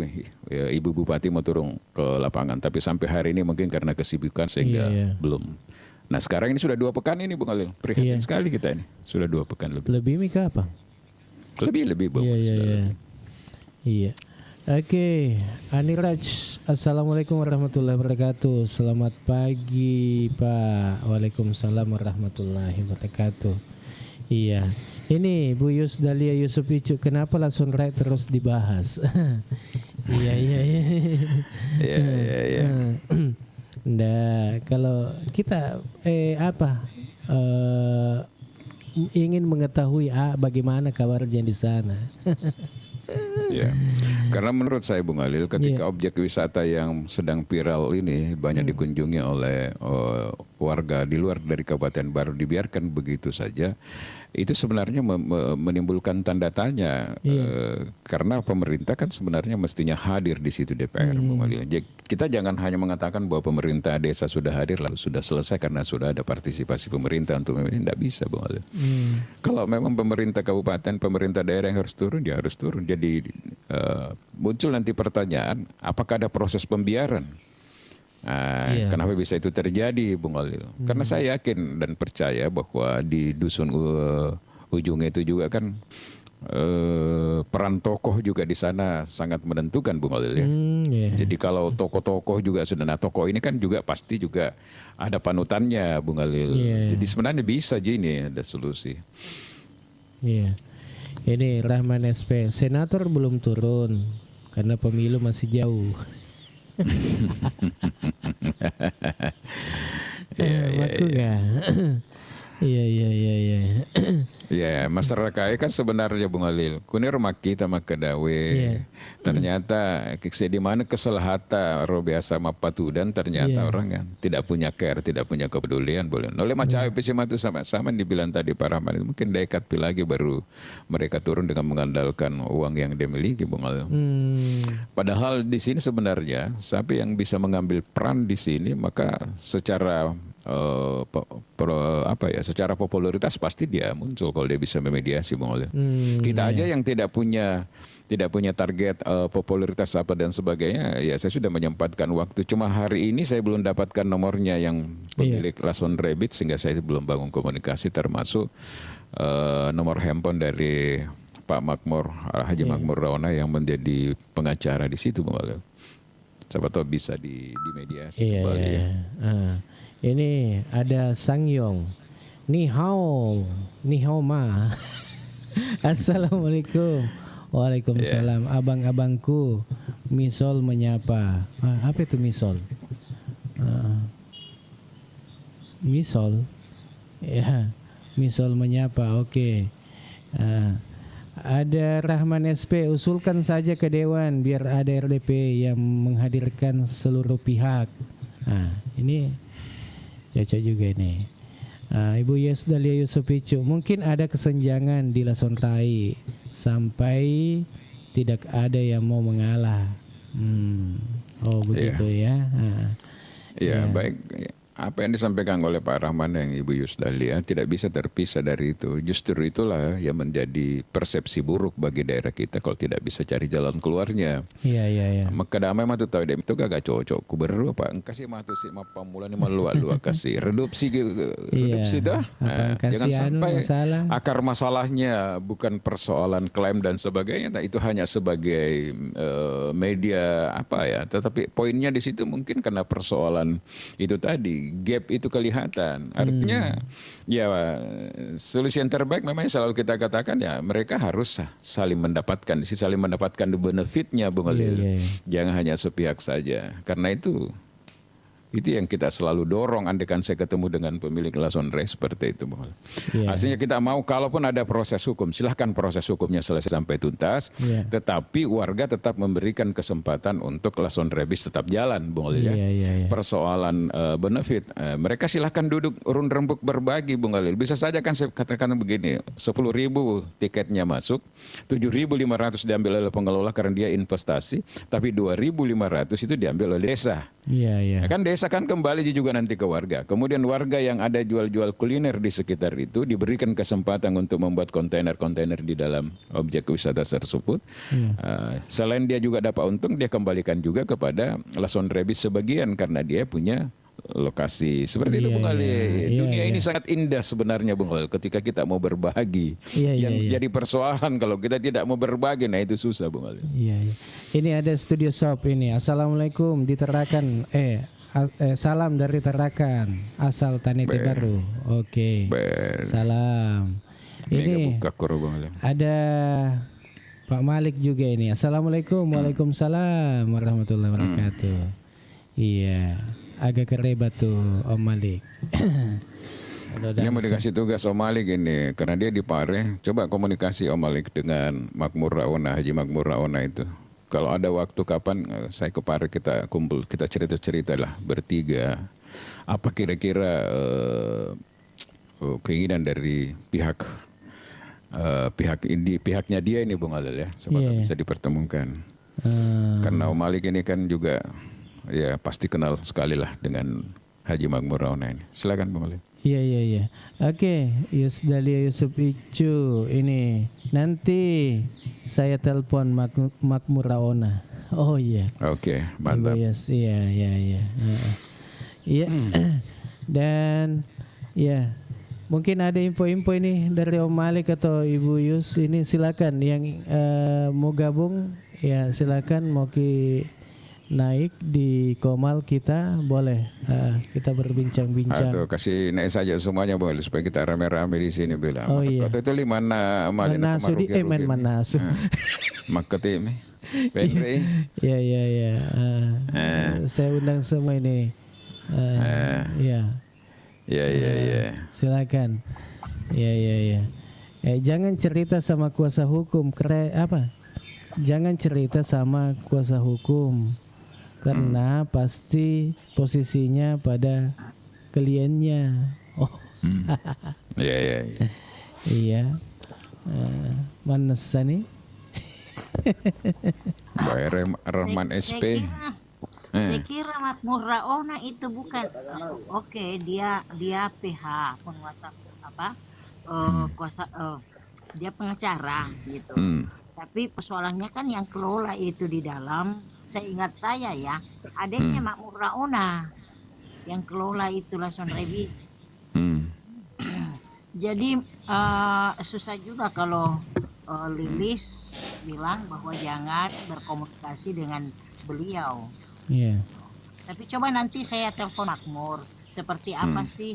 Ibu Bupati mau turun ke lapangan, tapi sampai hari ini mungkin karena kesibukan sehingga belum. Nah sekarang ini sudah 2 pekan ini, Bung Khalil, prihatin sekali kita ini, sudah 2 pekan lebih. Lebih Mika apa? Lebih Bung. Iya. Oke, Aniraj, Assalamualaikum warahmatullahi wabarakatuh. Selamat pagi Pak. Waalaikumsalam warahmatullahi wabarakatuh. Iya. Ini Bu Yus Dalia Yusuf Icu, kenapa langsung terus dibahas? Iya. Nah, kalau kita ingin mengetahui bagaimana kabarnya di sana. Karena menurut saya, Bung Khalil, ketika objek wisata yang sedang viral ini banyak dikunjungi oleh warga di luar dari Kabupaten Baru dibiarkan begitu saja, itu sebenarnya menimbulkan tanda tanya. Karena pemerintah kan sebenarnya mestinya hadir di situ, DPR, Bung Khalil. Kita jangan hanya mengatakan bahwa pemerintah desa sudah hadir lalu sudah selesai karena sudah ada partisipasi pemerintah untuk ini, tidak bisa, Bung Khalil. Kalau memang pemerintah kabupaten, pemerintah daerah yang harus turun, dia harus turun. Jadi muncul nanti pertanyaan, apakah ada proses pembiaran? Kenapa bisa itu terjadi, Bung Alil? Karena saya yakin dan percaya bahwa di dusun ujung itu juga kan peran tokoh juga di sana sangat menentukan, Bung Alil ya. Jadi kalau tokoh-tokoh juga sudah, nah tokoh ini kan juga pasti juga ada panutannya, Bung Alil. Jadi sebenarnya bisa aja ini ada solusi. Iya. Ini Rahman SP, senator belum turun karena pemilu masih jauh. Iya. Ya, masyarakat kan sebenarnya Bung Alil, kunir makita makadawe. Ternyata di mana keselahata roh biasa mapatudan ternyata orang kan tidak punya care, tidak punya kepedulian boleh. Oleh macam episema itu sama dibilang tadi para Rahman, mungkin dekat lagi baru mereka turun dengan mengandalkan uang yang dia miliki, Bung Alil. Padahal di sini sebenarnya siapa yang bisa mengambil peran di sini, maka secara secara popularitas pasti dia muncul kalau dia bisa memediasi, Bung Alil. Kita aja yang tidak punya target popularitas apa dan sebagainya, ya saya sudah menyempatkan waktu. Cuma hari ini saya belum dapatkan nomornya yang pemilik Lason Rabbit sehingga saya belum bangun komunikasi, termasuk nomor handphone dari Pak Makmur Haji Makmur Raona yang menjadi pengacara di situ, Bung Alil. Siapa tahu bisa dimediasi kembali. Ini ada Sangyong. Ni hao ma. Assalamualaikum. Waalaikumsalam. Abang-abangku, misol menyapa. Apa itu misol? Misol. Ya, misol menyapa. Oke. Ada Rahman SP, usulkan saja ke Dewan biar ada RDP yang menghadirkan seluruh pihak. Ini cocok juga ini. Ibu Yusdalia Yusuf Icu, mungkin ada kesenjangan di Lason Rai sampai tidak ada yang mau mengalah. Begitu ya. Baik. Apa yang disampaikan oleh Pak Rahman dan Ibu Yusdalia tidak bisa terpisah dari itu. Justru itulah yang menjadi persepsi buruk bagi daerah kita kalau tidak bisa cari jalan keluarnya. Iya. Maka damai matu tahu dem itu gak cocok. Ku beru apa? Kasih matu si mapamula ni malua kasih redupsi dah. Jangan sampai akar masalahnya bukan persoalan klaim dan sebagainya. Itu hanya sebagai media tetapi poinnya di situ mungkin karena persoalan itu tadi. Gap itu kelihatan. Artinya solusi yang terbaik memang selalu kita katakan mereka harus saling mendapatkan benefitnya, Bung Alil. Jangan hanya sepihak saja. Karena itu yang kita selalu dorong andekan saya ketemu dengan pemilik Lason Rai seperti itu, Bung Alil. Artinya kita mau kalaupun ada proses hukum, silahkan proses hukumnya selesai sampai tuntas, tetapi warga tetap memberikan kesempatan untuk Lason Rai tetap jalan, Bung Alil. Persoalan benefit, mereka silahkan duduk urun rembuk berbagi, Bung Alil. Bisa saja kan saya katakan begini, 10.000 tiketnya masuk, 7.500 diambil oleh pengelola karena dia investasi, tapi 2.500 itu diambil oleh desa. Kan desa kan kembali juga nanti ke warga. Kemudian warga yang ada jual-jual kuliner di sekitar itu diberikan kesempatan untuk membuat kontainer-kontainer di dalam objek wisata tersebut. Selain dia juga dapat untung, dia kembalikan juga kepada Lason Rai sebagian karena dia punya lokasi seperti itu, Bung Alil. Dunia ini sangat indah sebenarnya, Bung Alil, ketika kita mau berbagi. Yang jadi persoalan kalau kita tidak mau berbagi, nah itu susah, Bung Alil. Ini ada studio shop ini. Assalamualaikum di Tarakan. Salam dari Tarakan, asal Tanete Baru. Oke. Salam. Ini ada Pak Malik juga ini. Assalamualaikum. Waalaikumsalam warahmatullahi wabarakatuh. Iya. Agak kerebat tuh Om Malik. Dia mau dikasih tugas Om Malik ini karena dia di Pare. Coba komunikasi Om Malik dengan Makmur Raona, Haji Makmur Raona itu. Kalau ada waktu kapan saya ke Pare, kita kumpul, kita cerita-cerita lah bertiga. Apa kira-kira keinginan dari pihaknya dia ini, Bung Alil ya, semoga bisa dipertemukan. Karena Om Malik ini kan juga pasti kenal sekali lah dengan Haji Makmur Raona ini. Silakan, Bung Alil. Iya. Oke, Yusdalia Yusuf Icu ini nanti saya telepon Makmur Raona. Oh iya. Oke, mantap. Yes, iya. Iya. Dan ya, mungkin ada info-info ini dari Om Malik atau Ibu Yus ini, silakan yang mau gabung ya, silakan mau naik di Komal kita boleh, kita berbincang-bincang. Atau kasih naik saja semuanya boleh supaya kita rame-rame di sini bilang. Oh iya. Kota itu mana malina Manasu di Manasu. Makati ini. Benri. Ya. Saya undang semua ini. Ya. Ya. Silakan. Ya. Jangan cerita sama kuasa hukum, jangan cerita sama kuasa hukum. Karena pasti posisinya pada kliennya. Oh. Iya. Iya. Mana nih? Mbak Rahman SP. Saya kira Makmur Raona itu bukan oke, dia PH penguasa dia pengacara gitu. Tapi persoalannya kan yang kelola itu di dalam, seingat saya ya, adanya Makmur Raona yang kelola itu Lason Rebis. Jadi susah juga kalau Lilis bilang bahwa jangan berkomunikasi dengan beliau. Iya. Tapi coba nanti saya telepon Makmur, seperti apa sih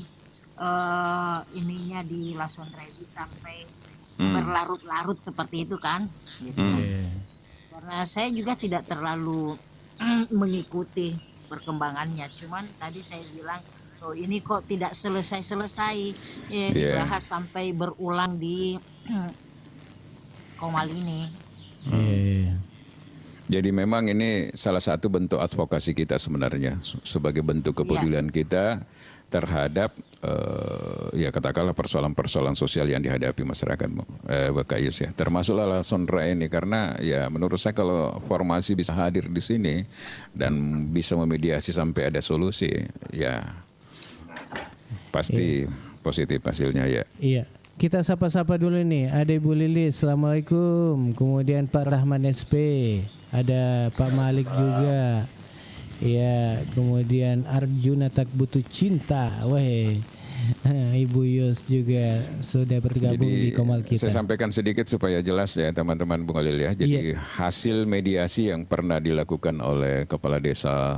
ininya di Lason Rebis sampai berlarut-larut seperti itu kan, gitu. Karena saya juga tidak terlalu mengikuti perkembangannya, cuman tadi saya bilang, oh ini kok tidak selesai dibahas sampai berulang di Komal ini. Jadi memang ini salah satu bentuk advokasi kita sebenarnya, sebagai bentuk kepedulian kita terhadap ya katakanlah persoalan-persoalan sosial yang dihadapi masyarakat, Bapak Yus ya. Termasuklah Lason Rai ini, karena ya menurut saya kalau formasi bisa hadir di sini dan bisa memediasi sampai ada solusi, ya pasti positif hasilnya ya. Iya. Kita sapa-sapa dulu nih. Ada Ibu Lilis, Assalamualaikum. Kemudian Pak Rahman SP, ada Pak Malik juga. Ya, kemudian Arjuna Tak Butuh Cinta. Weh. Ibu Yus juga sudah bergabung di Komal kita. Saya sampaikan sedikit supaya jelas ya teman-teman Bung Alil ya. Jadi hasil mediasi yang pernah dilakukan oleh Kepala Desa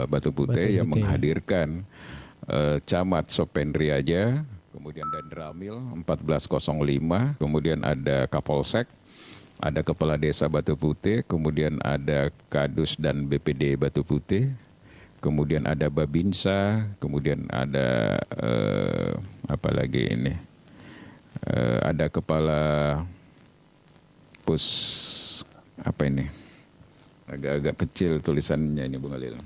Batu Putih yang menghadirkan Camat Sopendriaja, kemudian dan Ramil 1405, kemudian ada Kapolsek, ada Kepala Desa Batu Putih, kemudian ada Kadus dan BPD Batu Putih, kemudian ada Babinsa, kemudian ada apa lagi ini, ada Kepala Pus apa ini, agak-agak kecil tulisannya ini Bung Alil.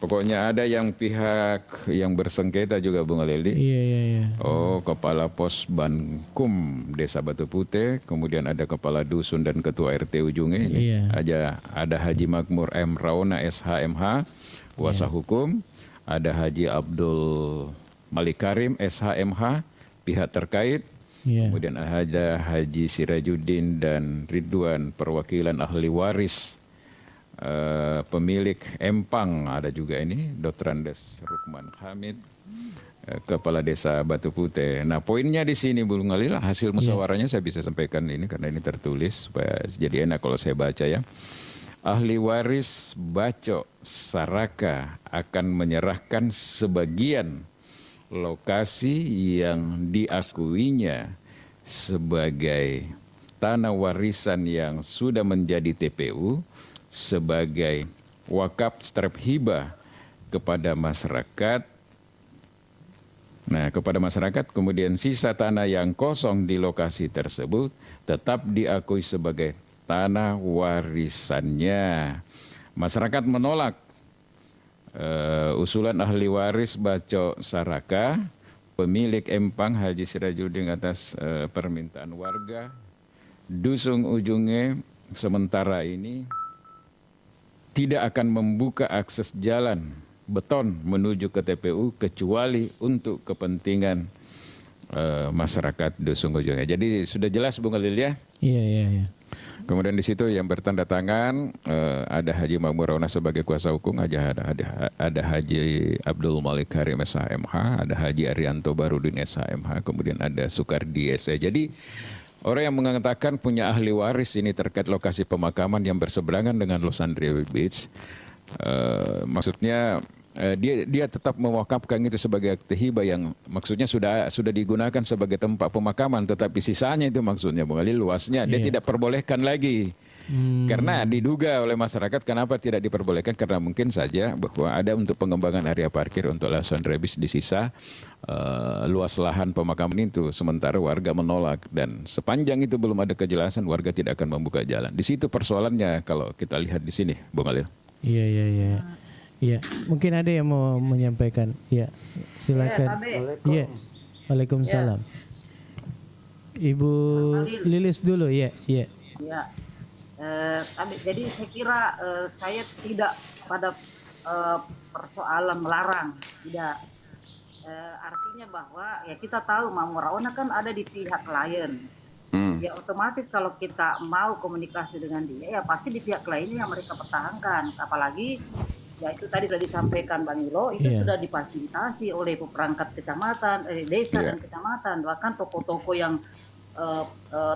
Pokoknya ada yang pihak yang bersengketa juga Bung Alil. Iya. Oh, Kepala Pos Bankum Desa Batu Putih, kemudian ada Kepala Dusun dan Ketua RT ujungnya ini. Iya. Ada Haji Makmur M. Raona SHMH, kuasa hukum. Ada Haji Abdul Malik Karim SHMH, pihak terkait. Kemudian ada Haji Sirajuddin dan Ridwan, perwakilan ahli waris. Pemilik Empang ada juga ini, Dr. Andes Rukman Hamid, Kepala Desa Batu Putih. Nah poinnya di sini Bung Alil, hasil musyawarahnya saya bisa sampaikan ini karena ini tertulis supaya jadi enak kalau saya baca ya. Ahli waris Baco Saraka akan menyerahkan sebagian lokasi yang diakuinya sebagai tanah warisan yang sudah menjadi TPU sebagai wakaf strep hibah kepada masyarakat. Nah, kepada masyarakat, kemudian sisa tanah yang kosong di lokasi tersebut tetap diakui sebagai tanah warisannya. Masyarakat menolak usulan ahli waris Baco Saraka, pemilik Empang Haji Sirajuddin atas permintaan warga Dusun Ujungnya sementara ini tidak akan membuka akses jalan beton menuju ke TPU kecuali untuk kepentingan masyarakat Dusun Ujungnya. Jadi sudah jelas Bung Alil ya? Iya. Kemudian di situ yang bertanda tangan ada Haji Makmur Rauna sebagai kuasa hukum, ada Haji Abdul Malik Karim SHMH, ada Haji Arianto Barudin SHMH, kemudian ada Sukardi SE. Jadi orang yang mengatakan punya ahli waris ini terkait lokasi pemakaman yang berseberangan dengan Los Angeles Beach, maksudnya dia tetap mewakafkan itu sebagai akte hibah yang maksudnya sudah digunakan sebagai tempat pemakaman, tetapi sisanya itu maksudnya Bung Ali luasnya dia tidak perbolehkan lagi. Karena diduga oleh masyarakat kenapa tidak diperbolehkan, karena mungkin saja bahwa ada untuk pengembangan area parkir untuk Los Angeles di sisa luas lahan pemakaman itu, sementara warga menolak dan sepanjang itu belum ada kejelasan warga tidak akan membuka jalan. Di situ persoalannya kalau kita lihat di sini Bung Ali. Iya, mungkin ada yang mau menyampaikan. Ya, silakan. Iya. Waalaikumsalam. Ibu Lilis dulu, ya. Ya. Jadi saya kira saya tidak pada persoalan melarang, tidak. Artinya bahwa ya kita tahu Makmur Rauna kan ada di pihak klien. Ya otomatis kalau kita mau komunikasi dengan dia ya pasti di pihak kliennya yang mereka pertahankan. Apalagi ya itu tadi sudah disampaikan Bang Ilo, itu sudah difasilitasi oleh perangkat kecamatan, desa dan kecamatan, bahkan toko-toko yang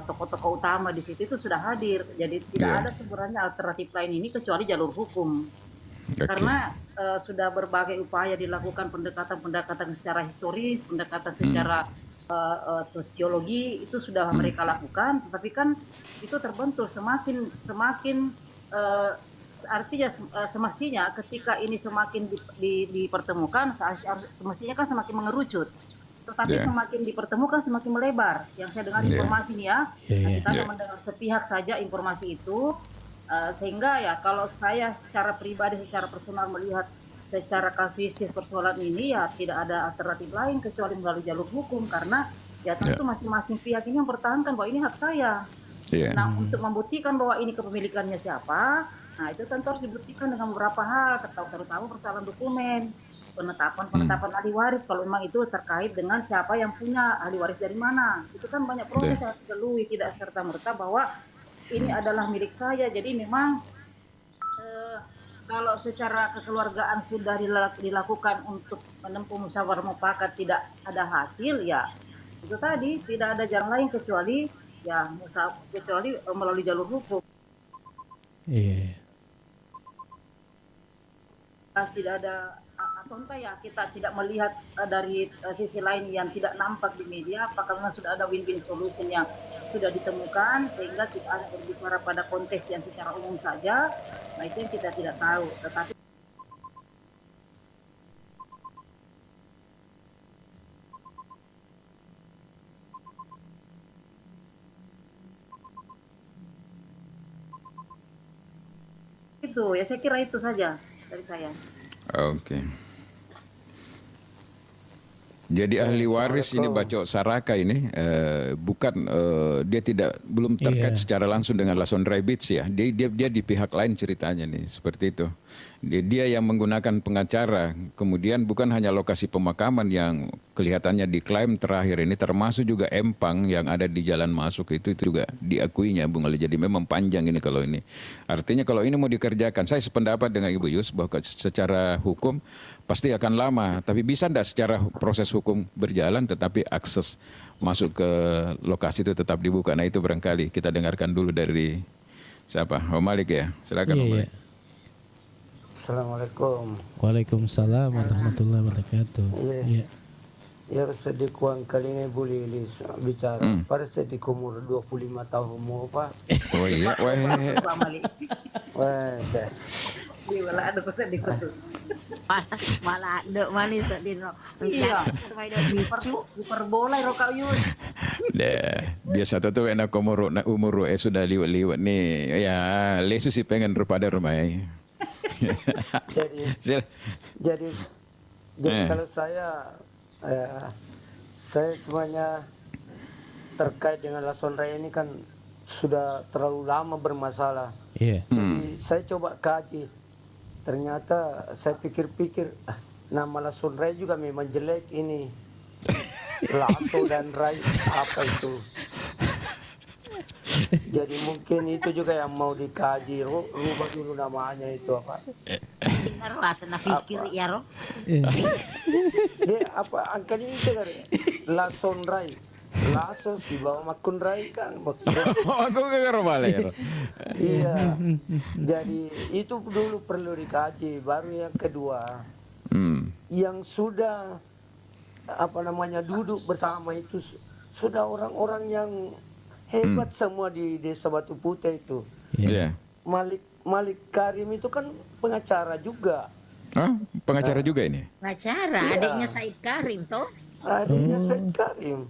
toko-toko utama di situ itu sudah hadir. Jadi tidak ada sebenarnya alternatif lain ini kecuali jalur hukum. Karena sudah berbagai upaya dilakukan pendekatan secara historis, pendekatan secara sosiologi itu sudah mereka lakukan, tetapi kan itu terbentur semakin artinya semestinya ketika ini semakin dipertemukan semestinya kan semakin mengerucut, tetapi semakin dipertemukan semakin melebar. Yang saya dengar informasi nih kita hanya mendengar sepihak saja informasi itu, sehingga ya kalau saya secara pribadi secara personal melihat secara kasuistis persoalan ini ya tidak ada alternatif lain kecuali melalui jalur hukum, karena ya tentu masing-masing pihak ini mempertahankan bahwa ini hak saya. Nah untuk membuktikan bahwa ini kepemilikannya siapa, nah itu tentu harus dibuktikan dengan beberapa hal, terutama persoalan dokumen, penetapan ahli waris kalau memang itu terkait dengan siapa yang punya ahli waris dari mana. Itu kan banyak proses yang harus dilalui, tidak serta-merta bahwa ini adalah milik saya. Jadi memang kalau secara kekeluargaan sudah dilakukan untuk menempuh musyawarah mufakat tidak ada hasil, ya itu tadi tidak ada jalan lain kecuali melalui jalur hukum. Tidak ada atau entah ya kita tidak melihat dari sisi lain yang tidak nampak di media, apakah memang sudah ada win-win solution yang sudah ditemukan sehingga kita harus berbicara pada konteks yang secara umum saja. Nah itu yang kita tidak tahu, tetapi itu ya saya kira itu saja dari saya. Oke. Jadi ahli waris ini Bacok Saraka ini bukan dia belum terkait secara langsung dengan Lason Rabbits ya. Dia di pihak lain ceritanya nih seperti itu. Dia yang menggunakan pengacara. Kemudian bukan hanya lokasi pemakaman yang kelihatannya diklaim terakhir ini, termasuk juga empang yang ada di jalan masuk itu juga diakuinya Bung Ali. Jadi memang panjang ini kalau ini. Artinya kalau ini mau dikerjakan, saya sependapat dengan Ibu Yus bahwa secara hukum pasti akan lama, tapi bisa enggak secara proses hukum berjalan tetapi akses masuk ke lokasi itu tetap dibuka. Nah itu barangkali kita dengarkan dulu dari siapa? Om Malik ya. Silakan Om Malik. Assalamualaikum. Waalaikumsalam warahmatullahi wabarakatuh. Ya sedih kuang kali ini boleh bicara. Pada sedih umur 25 tahun umur Pak. Oh iya. Wah. Wala ada pasal di kutu. Malah ada manis di no. Iya. Hiperbola roka Yus. Biasa tuh enak umur sudah liwat nih. Ya, lesu sih pengen pada rumah. Jadi kalau saya semuanya terkait dengan Lason Raya ini kan sudah terlalu lama bermasalah. Jadi saya coba kaji. Ternyata saya pikir-pikir nama Lason Raya juga memang jelek ini. Lasso dan Rai apa itu? Jadi mungkin itu juga yang mau dikaji, rubah dulu namanya itu apa? Benar lah, sana pikir ya roh. Dia apa angkanya itu kan? Lason rai. Lason si bawa makun rai kan. Aku gak balik. Iya. Jadi itu dulu perlu dikaji. Baru yang kedua, yang sudah apa namanya duduk bersama itu sudah orang-orang yang hebat semua di Desa Batu Putih itu. Iya. Malik Karim itu kan pengacara juga. Pengacara juga ini? Pengacara, adiknya Said Karim toh. Adiknya Said Karim.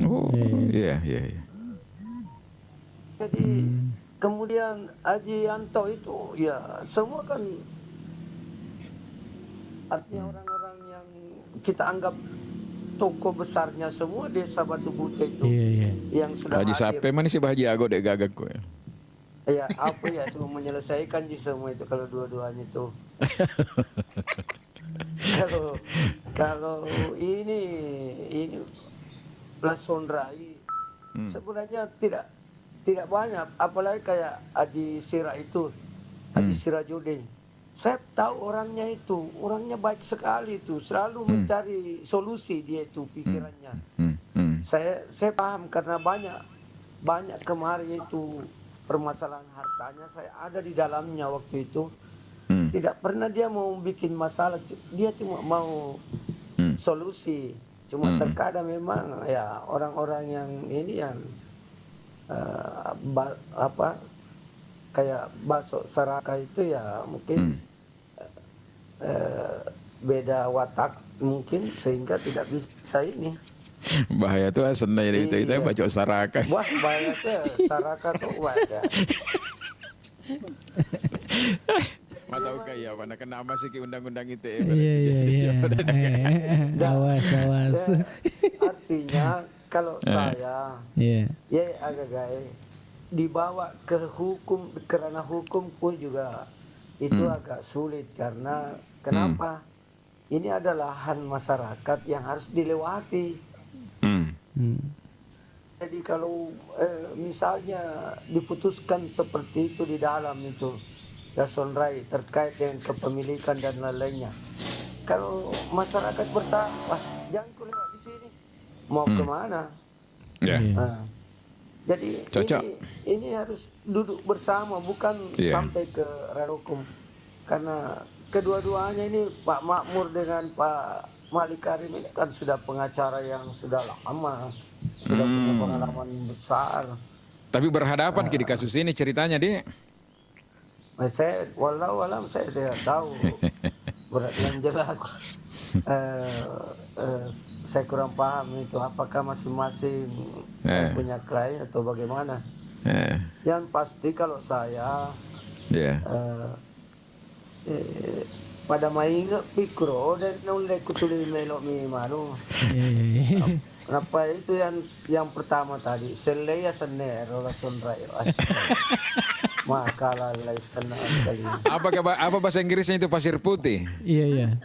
Oh, iya. Jadi kemudian Haji Yanto itu ya semua kan artinya orang-orang yang kita anggap tokoh besarnya semua Desa Batu Putih itu yang sudah Haji hadir. Sape mana sih Haji Ago dek gagak kok ya? Ya apa ya itu menyelesaikan di semua itu kalau dua-duanya itu. kalau ini Lason Rai sebenarnya tidak banyak, apalagi kayak Haji Sira itu, Haji Sirajuddin. Saya tahu orangnya baik sekali itu, selalu mencari solusi dia itu pikirannya. Saya paham karena banyak kemarin itu permasalahan hartanya saya ada di dalamnya waktu itu. Tidak pernah dia mau bikin masalah, dia cuma mau solusi. Cuma terkadang memang ya orang-orang yang ini yang kayak Baso Saraka itu ya mungkin beda watak mungkin sehingga tidak bisa ini. Bahaya tuh senai itu baca Saraka. Wah bahaya tuh Saraka tuh wadah. Mau tahu kayak mana kenapa sih undang-undang itu? Iya. Awas. Artinya kalau saya ya agak dibawa ke hukum karena hukum pun juga itu agak sulit karena kenapa? Ini adalah lahan masyarakat yang harus dilewati. Jadi kalau misalnya diputuskan seperti itu di dalam itu Lason Rai terkait dengan kepemilikan dan lain-lainnya. Kalau masyarakat bertanya, jangan kau lewat di sini, mau kemana? Jadi ini harus duduk bersama, bukan sampai ke ranah hukum. Karena kedua-duanya ini Pak Makmur dengan Pak Malik Karim ini kan sudah pengacara yang sudah lama, sudah punya pengalaman besar. Tapi berhadapan di kasus ini ceritanya dia. Saya walau saya tidak tahu. Yang jelas saya kurang paham itu apakah masing-masing punya klien atau bagaimana. Yang pasti kalau saya pada mainga pikro dan nulai kutuli melok mi malu. Kenapa itu yang pertama tadi selaya senero Lason Rai. Makalah senang sekali. Apa bahasa Inggrisnya itu pasir putih? Iya.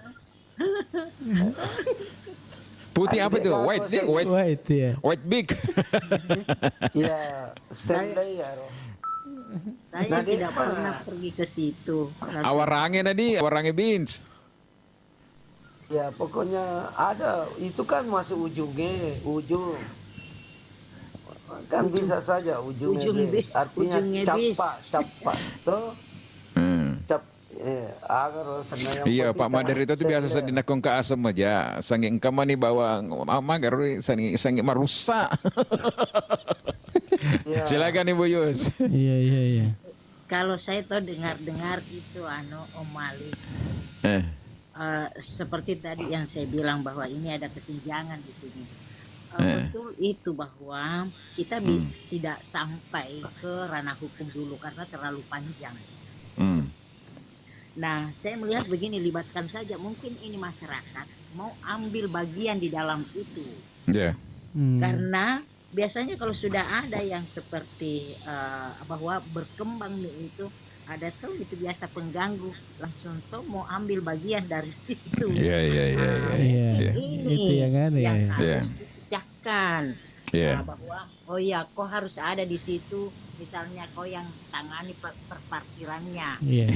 Putih apa itu? White ya. White big. Iya, selaya. Saya tidak pernah pergi ke situ. Awarange beans. Ya pokoknya ada, itu kan masuk ujung kan bisa saja ujungnya bis. Artinya capa tuh agar senang. Iya Pak Mader itu tuh biasa sedinakong ke asam aja sanging kamani bawa magar sanging marusak. Silakan Ibu Yus. Iya. Kalau saya tuh dengar itu Om Malik. Seperti tadi yang saya bilang bahwa ini ada kesenjangan di sini. Betul itu bahwa kita tidak sampai ke ranah hukum dulu karena terlalu panjang. Nah, saya melihat begini, libatkan saja mungkin ini masyarakat mau ambil bagian di dalam situ. Karena biasanya kalau sudah ada yang seperti bahwa berkembang itu ada tuh itu biasa pengganggu langsung tuh mau ambil bagian dari situ. Iya. Ini itu yang harus dipecahkan bahwa oh iya, kau harus ada di situ. Misalnya kau yang tangani perparkirannya. Iya.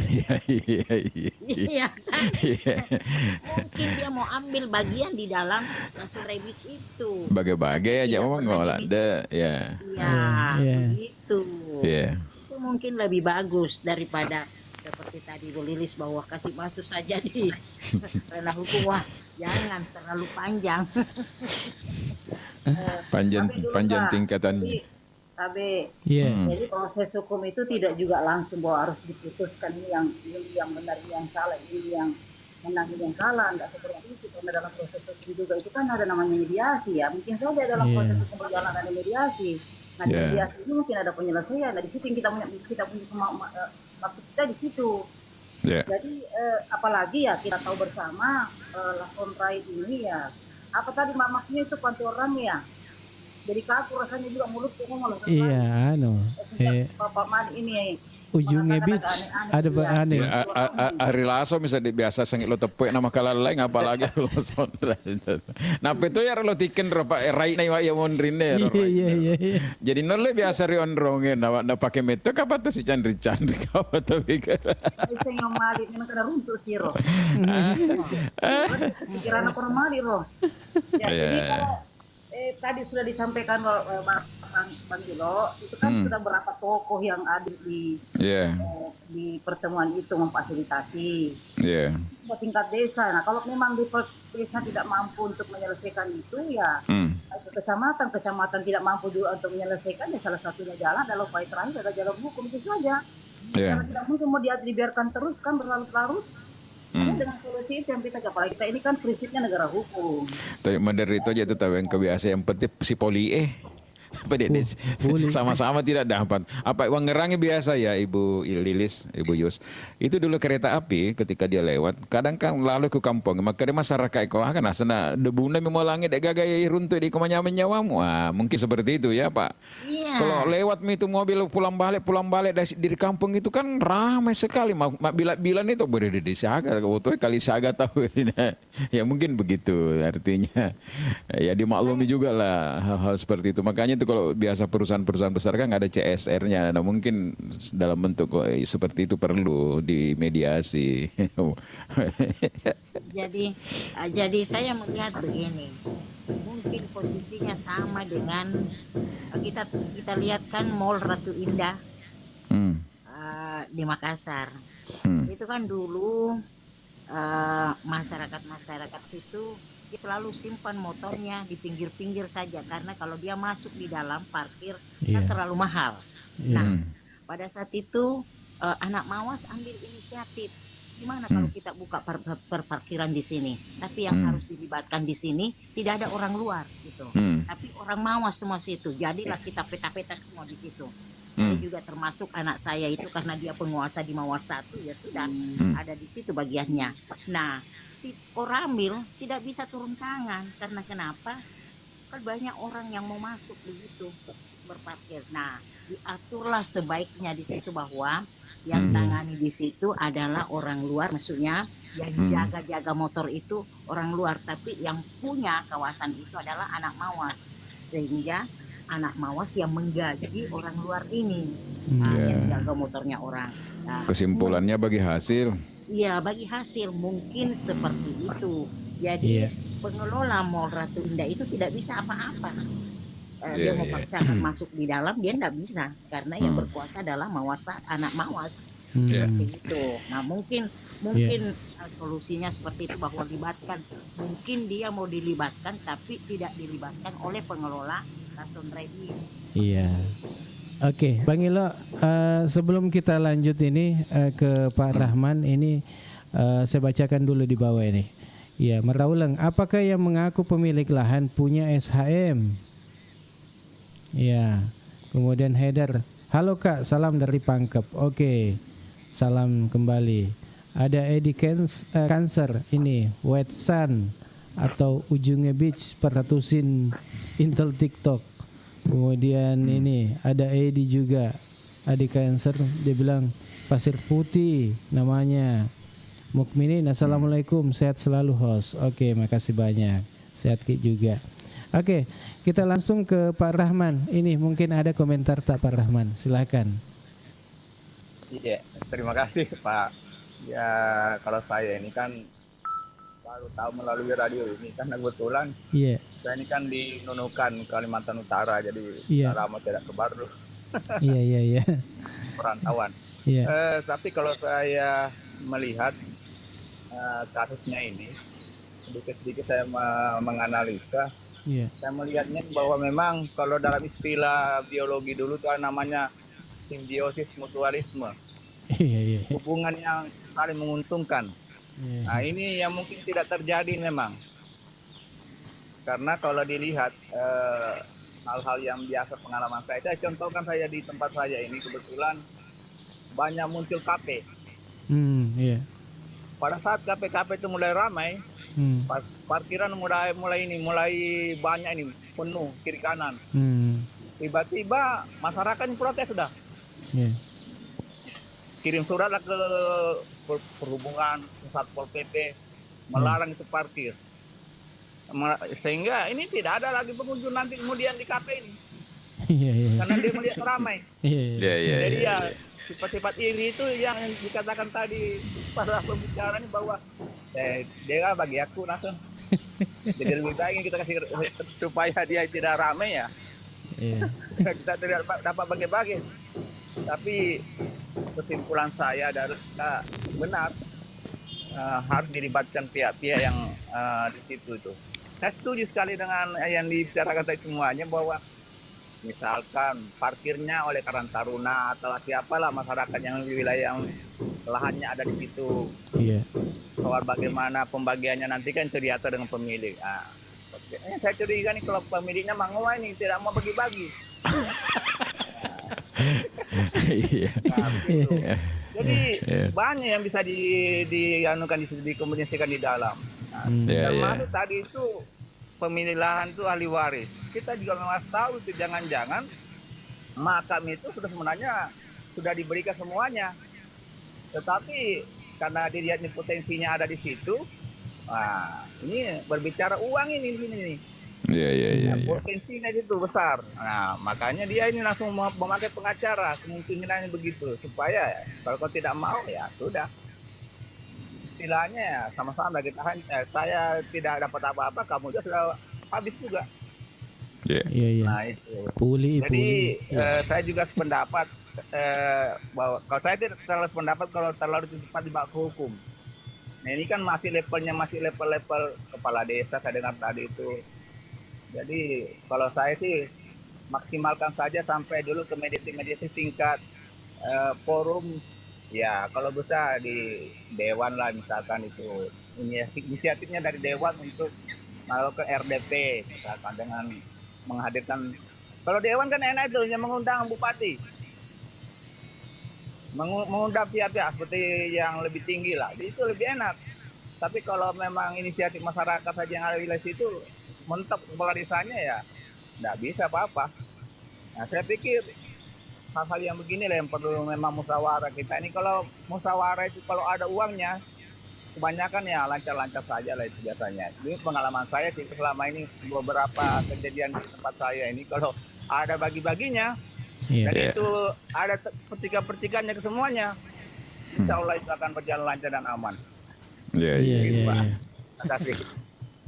Iya kan? Mungkin dia mau ambil bagian di dalam langsung revisi itu. Bagai-bagai aja mau ngolah ada ya. Iya, begitu. Iya. Itu mungkin lebih bagus daripada seperti tadi Bu Lilis bahwa kasih masuk saja di ranah hukum. Wah, jangan terlalu panjang. Panjang tingkatannya. Jadi proses hukum itu tidak juga langsung bahwa harus diputuskan ini yang benar, ini yang salah, ini yang menang, ini yang kalah. Enggak seperti itu. Karena dalam proses hukum juga itu kan ada namanya mediasi ya. Mungkin saja dalam proses hukum berjalan ada mediasi. Nah di mediasi ini mungkin ada penyelesaian. Nah di situ yang kita punya maksud kita di situ. Jadi apalagi ya kita tahu bersama lakon rai ini ya. Apa tadi maksudnya itu panti orang ya. Jadi kaku rasanya juga mulutku ngomong. Iya, Bapak Madi ini ujungnya beach ada aneh. Hari laso misalnya biasa sengit lo tepuk nama kalalai apalagi lo sondra. Nah itu ya lo tiken pak rai na ya mondrine. Iya. Jadi nole biasa ri onrongen na pakai metok apa tuh si candri apa tuh pikir. Saya ngomali memang kena runtuh sih roh. Pikiran aku mali roh. Ya jadi kalau tadi sudah disampaikan Bang Jilo, itu kan sudah berapa tokoh yang ada di pertemuan itu memfasilitasi. Sebuah tingkat desa. Nah kalau memang di desa tidak mampu untuk menyelesaikan itu ya kecamatan tidak mampu juga untuk menyelesaikan ya salah satunya jalan adalah upaya terakhir adalah jalan hukum itu saja. Karena tidak mungkin mau dibiarkan terus kan berlarut-larut. Dengan solusi itu yang kita apalagi kita ini kan prinsipnya negara hukum. Tapi modern itu aja tuh tahu yang kebiasaan yang penting si poli sama-sama tidak dapat. Apa uang ngerangnya biasa ya Ibu Lilis, Ibu Yus. Itu dulu kereta api ketika dia lewat, kadang kan lalu ke kampung, maka di masyarakat kau akan asana debuna memang langit gagai runtuh di komanya menyawamu. Mungkin seperti itu ya Pak. Kalau lewat itu mobil pulang balik dari kampung itu kan ramai sekali. Bila itu boleh di Saga, kali Saga tahu. Ya mungkin begitu artinya. Ya dimaklumi juga lah hal-hal seperti itu. Makanya itu kalau biasa perusahaan-perusahaan besar kan nggak ada CSR-nya. Nah mungkin dalam bentuk seperti itu perlu dimediasi. Jadi saya melihat begini. Mungkin posisinya sama dengan kita lihat kan Mall Ratu Indah di Makassar. Itu kan dulu masyarakat situ dia selalu simpan motornya di pinggir-pinggir saja karena kalau dia masuk di dalam parkir kan terlalu mahal. Nah pada saat itu anak Mawas ambil inisiatif. Gimana kalau kita buka parkiran di sini? Tapi yang harus dilibatkan di sini tidak ada orang luar gitu. Tapi orang Mawas semua situ. Jadilah kita peta-peta semua di situ. Saya juga termasuk anak saya itu karena dia penguasa di Mawas 1 ya sudah ada di situ bagiannya. Nah, Koramil tidak bisa turun tangan karena kenapa? Kan banyak orang yang mau masuk begitu berparkir. Nah, diaturlah sebaiknya di situ bahwa yang tangani di situ adalah orang luar, maksudnya yang jaga-jaga motor itu orang luar, tapi yang punya kawasan itu adalah anak Mawas, sehingga anak Mawas yang menggaji orang luar ini yang jaga motornya orang. Nah, kesimpulannya bagi hasil. Iya bagi hasil mungkin seperti itu. Jadi pengelola Mall Ratu Indah itu tidak bisa apa-apa. Dia mau paksakan masuk di dalam dia tidak bisa karena yang berkuasa adalah anak Mawas gitu. Nah mungkin solusinya seperti itu bahwa libatkan mungkin dia mau dilibatkan tapi tidak dilibatkan oleh pengelola Lason Revis. Iya. Oke, Bang Ilo, sebelum kita lanjut ini ke Pak Rahman ini saya bacakan dulu di bawah ini. Ya, Merauleng, apakah yang mengaku pemilik lahan punya SHM? Ya, kemudian Haidar, halo Kak, salam dari Pangkep. Oke, salam kembali. Ada Edi Cancer ini, White Sun atau ujungnya beach peratusin Intel TikTok. Kemudian ini ada Edi juga, Edi Cancer, dia bilang Pasir Putih namanya. Mukminin, assalamualaikum, sehat selalu host. Oke, makasih banyak, sehat juga. Oke, kita langsung ke Pak Rahman. Ini mungkin ada komentar tak Pak Rahman? Silakan. Iya, terima kasih Pak. Ya kalau saya ini kan baru tahu melalui radio ini kan kebetulan. Iya. Saya ini kan di Nunukan, Kalimantan Utara, jadi lama tidak ke Baru. Iya. Perantauan. Iya. Tapi kalau saya melihat kasusnya ini, sedikit-sedikit saya menganalisa. Saya melihatnya bahwa memang kalau dalam istilah biologi dulu itu namanya simbiosis mutualisme. Hubungan yang saling menguntungkan. Nah ini yang mungkin tidak terjadi memang. Karena kalau dilihat hal-hal yang biasa pengalaman saya contohkan saya di tempat saya ini kebetulan banyak muncul kafe. Pada saat kafe-kafe itu mulai ramai, parkiran mulai banyak ini, penuh kiri kanan. Tiba-tiba masyarakat protes sudah. Kirim surat lah ke perhubungan, Satpol PP, melarang itu parkir. Sehingga ini tidak ada lagi pengunjung nanti kemudian di kafe ini. Karena dia melihat ramai. Jadi ya sifat-sifat iri itu yang dikatakan tadi pada pembicaraan ini bahwa dia bagi aku langsung. Jadi lebih baik kita kasih supaya dia tidak ramai ya. Kita tidak dapat bagi-bagi. Tapi kesimpulan saya adalah benar harus dilibatkan pihak-pihak yang di situ itu. Saya setuju sekali dengan yang dibicarakan tadi semuanya bahwa misalkan parkirnya oleh Karang Taruna atau siapalah masyarakat yang di wilayah yang lahannya ada di situ. Soal bagaimana pembagiannya nanti kan itu diatur dengan pemilik. Saya curiga nih kalau pemiliknya mau ini tidak mau bagi-bagi. Jadi banyak yang bisa dikomunikasikan di dalam. Termasuk tadi itu pemilik lahan itu ahli waris. Kita juga memang tahu itu jangan-jangan makam itu sudah sebenarnya sudah diberikan semuanya. Tetapi karena dilihat potensinya ada di situ, ini berbicara uang ini. Potensinya itu besar. Nah, makanya dia ini langsung memakai pengacara, kemungkinannya begitu supaya kalau kau tidak mau ya sudah. Istilahnya ya sama-sama kita saya tidak dapat apa-apa, kamu juga sudah habis juga. Nah itu. Jadi saya juga sependapat bahwa kalau saya tidak terlalu sependapat kalau terlalu cepat dibawa ke hukum. Nah ini kan masih level kepala desa saya dengar tadi itu. Jadi kalau saya sih maksimalkan saja sampai dulu ke mediasi tingkat forum. Ya kalau bisa di dewan lah misalkan itu inisiatifnya dari dewan untuk melakukan RDP misalkan dengan menghadirkan, kalau dewan kan enak itu yang mengundang bupati, mengundang pihak-pihak seperti yang lebih tinggi lah, jadi itu lebih enak. Tapi kalau memang inisiatif masyarakat saja yang ada di wilayah situ mentok kepala desanya ya nggak bisa apa-apa. Nah saya pikir hal-hal yang begini lah yang perlu memang musyawarah kita ini. Kalau musyawarah itu kalau ada uangnya kebanyakan ya lancar-lancar saja lah itu biasanya. Ini pengalaman saya sih selama ini beberapa kejadian di tempat saya ini kalau ada bagi-baginya dan itu ada percikan-percikannya ke semuanya, insya Allah itu akan berjalan lancar dan aman. Terima kasih.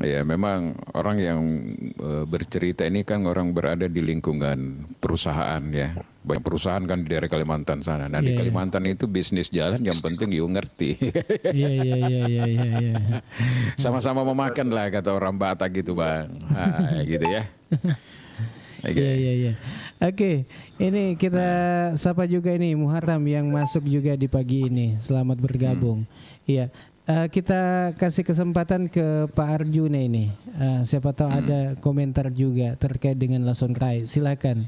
Ya memang orang yang bercerita ini kan orang berada di lingkungan perusahaan ya. Banyak perusahaan kan di daerah Kalimantan sana. Nah di Kalimantan itu bisnis jalan yang penting you ngerti. Iya. Sama-sama memakan lah kata orang Batak gitu bang. Gitu ya. Iya. Oke, ini kita sapa juga ini Muharram yang masuk juga di pagi ini. Selamat bergabung. Iya. Kita kasih kesempatan ke Pak Arjuna ini. Siapa tahu ada komentar juga terkait dengan Lason Rai. Silakan.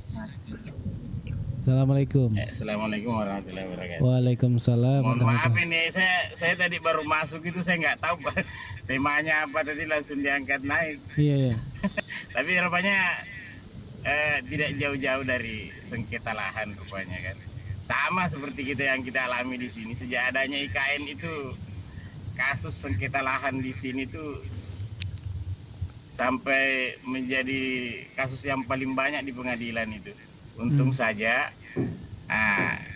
Assalamualaikum. Assalamualaikum warahmatullahi wabarakatuh. Waalaikumsalam. Mohon maaf ini saya tadi baru masuk itu saya nggak tahu temanya apa, tadi langsung diangkat naik. Iya. Tapi rupanya tidak jauh-jauh dari sengketa lahan rupanya kan. Sama seperti kita yang kita alami di sini sejak adanya IKN itu. Kasus sengketa lahan di sini tuh sampai menjadi kasus yang paling banyak di pengadilan itu. Untung saja,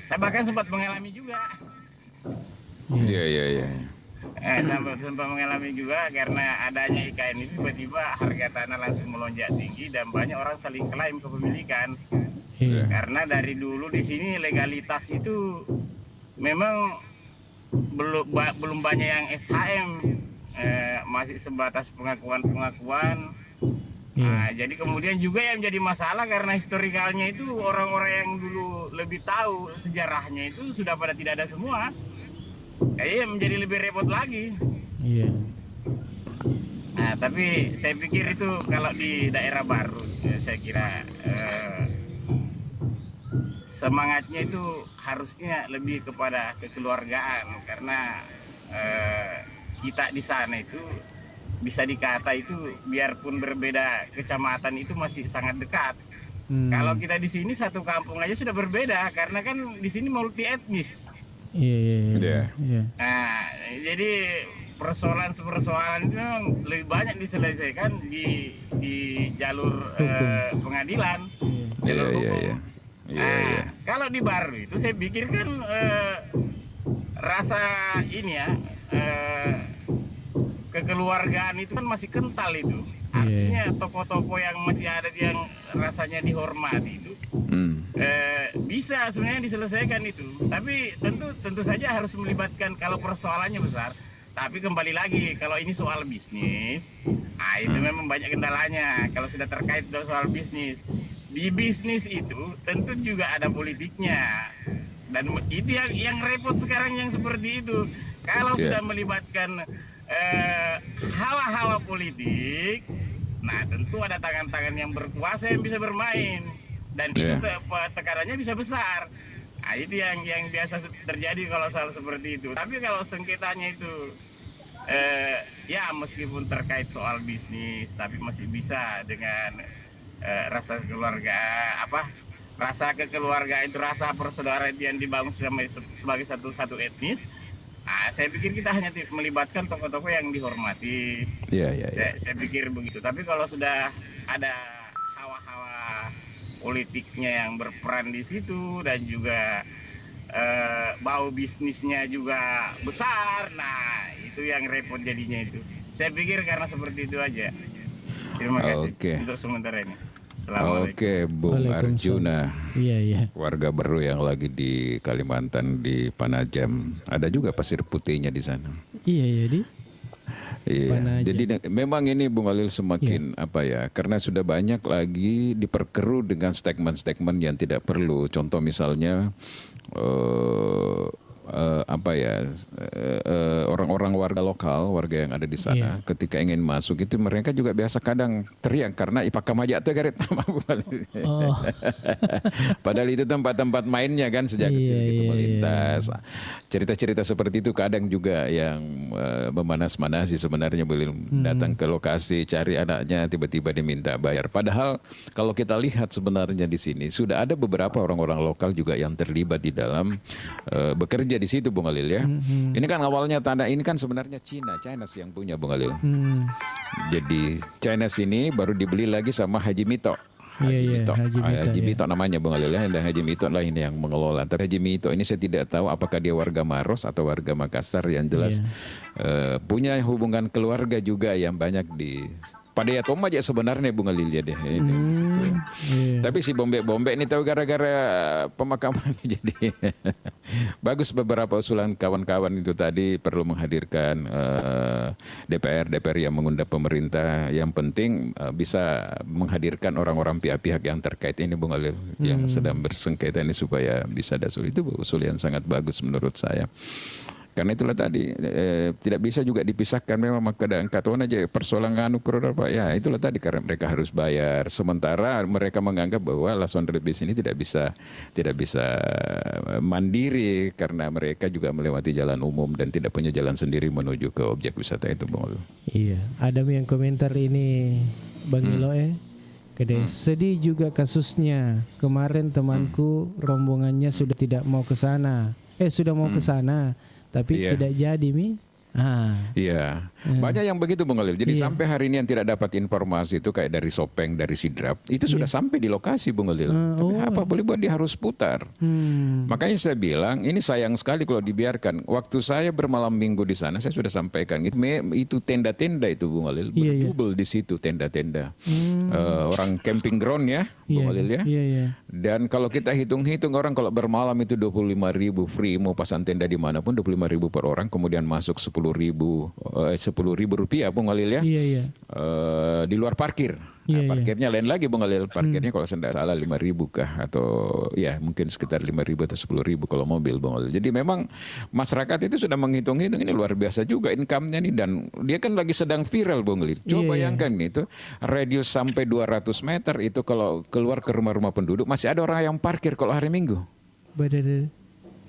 saya bahkan sempat mengalami juga. Iya. Sempat mengalami juga karena adanya IKN itu tiba-tiba harga tanah langsung melonjak tinggi dan banyak orang saling klaim kepemilikan. Karena dari dulu di sini legalitas itu memang belum banyak yang SHM, masih sebatas pengakuan. Jadi kemudian juga yang menjadi masalah karena historikalnya itu orang-orang yang dulu lebih tahu sejarahnya itu sudah pada tidak ada semua. Kayaknya menjadi lebih repot lagi. Nah, tapi saya pikir itu kalau di daerah baru, saya kira semangatnya itu harusnya lebih kepada kekeluargaan karena kita di sana itu bisa dikata itu biarpun berbeda kecamatan itu masih sangat dekat. Kalau kita di sini satu kampung aja sudah berbeda karena kan di sini multi etnis. Nah, jadi persoalan itu lebih banyak diselesaikan di jalur pengadilan, jalur hukum. Kalau di baru itu saya pikir kan rasa ini ya kekeluargaan itu kan masih kental itu. Artinya tokoh-tokoh yang masih ada yang rasanya dihormati itu bisa sebenarnya diselesaikan itu. Tapi tentu saja harus melibatkan kalau persoalannya besar. Tapi kembali lagi kalau ini soal bisnis, itu memang banyak kendalanya. Kalau sudah terkait dengan soal bisnis, di bisnis itu tentu juga ada politiknya. Dan itu yang repot sekarang yang seperti itu. Kalau sudah melibatkan hawa-hawa politik, nah tentu ada tangan-tangan yang berkuasa yang bisa bermain dan itu tekanannya bisa besar. Nah, itu yang biasa terjadi kalau soal seperti itu. Tapi kalau sengketanya itu ya meskipun terkait soal bisnis, tapi masih bisa dengan rasa keluarga rasa kekeluargaan itu, rasa persaudaraan yang dibangun sebagai satu etnis. Saya pikir kita hanya melibatkan tokoh-tokoh yang dihormati. Saya pikir begitu. Tapi kalau sudah ada hawa-hawa politiknya yang berperan di situ dan juga bau bisnisnya juga besar, nah itu yang repot jadinya itu. Saya pikir karena seperti itu aja. Terima kasih untuk sementara ini. Oke, Bung Arjuna, warga baru yang lagi di Kalimantan di Panajam, ada juga pasir putihnya di sana. Iya. Jadi memang ini Bung Khalil semakin karena sudah banyak lagi diperkeruh dengan statement-statement yang tidak perlu. Contoh misalnya orang-orang warga lokal, warga yang ada di sana, ketika ingin masuk itu mereka juga biasa kadang teriak karena ipakamaja itu garet nama. Padahal itu tempat-tempat mainnya kan sejak kecil gitu melintas. Cerita-cerita seperti itu kadang juga yang memanas-manasi sebenarnya belum datang ke lokasi cari anaknya tiba-tiba diminta bayar. Padahal kalau kita lihat sebenarnya di sini sudah ada beberapa orang-orang lokal juga yang terlibat di dalam bekerja di situ Bung Khalil ya. Ini kan awalnya tanah ini kan sebenarnya China yang punya Bung Khalil. Jadi China sini baru dibeli lagi sama Haji Mito. Haji Mito namanya Bung Khalil ya. Dan Haji Mito lah ini yang mengelola. Tapi Haji Mito ini saya tidak tahu apakah dia warga Maros atau warga Makassar, yang jelas punya hubungan keluarga juga yang banyak di Padeyatom aja sebenarnya Bung Khalil ya deh. Tapi si Bombe ini tahu gara-gara pemakaman jadi bagus beberapa usulan kawan-kawan itu tadi perlu menghadirkan DPR yang mengundang pemerintah. Yang penting bisa menghadirkan orang-orang pihak-pihak yang terkait ini Bung Khalil yang sedang bersengketa ini supaya bisa ada itu usul yang sangat bagus menurut saya. Karena itulah tadi tidak bisa juga dipisahkan memang keadaan aja persoalan ya itulah tadi karena mereka harus bayar sementara mereka menganggap bahwa Lasuan Rebis ini tidak bisa mandiri karena mereka juga melewati jalan umum dan tidak punya jalan sendiri menuju ke objek wisata itu Bang. Iya, ada yang komentar ini Bang Ilo sedih juga kasusnya. Kemarin temanku rombongannya sudah tidak mau ke sana. Sudah mau ke sana. Tapi tidak jadi Iya, banyak yang begitu Bung Khalil. Jadi sampai hari ini yang tidak dapat informasi itu kayak dari Sopeng, dari Sidrap, itu sudah sampai di lokasi Bung Khalil. Tapi apa boleh buat dia harus putar. Makanya saya bilang ini sayang sekali kalau dibiarkan. Waktu saya bermalam minggu di sana, saya sudah sampaikan itu tenda-tenda itu Bung Khalil, berdubel di situ tenda-tenda. Orang camping ground ya Bung Khalil ya. Dan kalau kita hitung-hitung orang kalau bermalam itu 25.000 free, mau pasang tenda dimanapun 25.000 per orang, kemudian masuk 10.000 rupiah Bung Khalil ya. Di luar parkir. Parkirnya lain lagi Bung Khalil. Parkirnya kalau saya tidak salah 5.000 kah, atau ya mungkin sekitar 5.000 atau 10.000 kalau mobil Bung Khalil. Jadi memang masyarakat itu sudah menghitung-hitung ini luar biasa juga income-nya nih, dan dia kan lagi sedang viral Bung Khalil. Coba bayangkan itu radius sampai 200 meter itu kalau keluar ke rumah-rumah penduduk masih ada orang yang parkir kalau hari Minggu.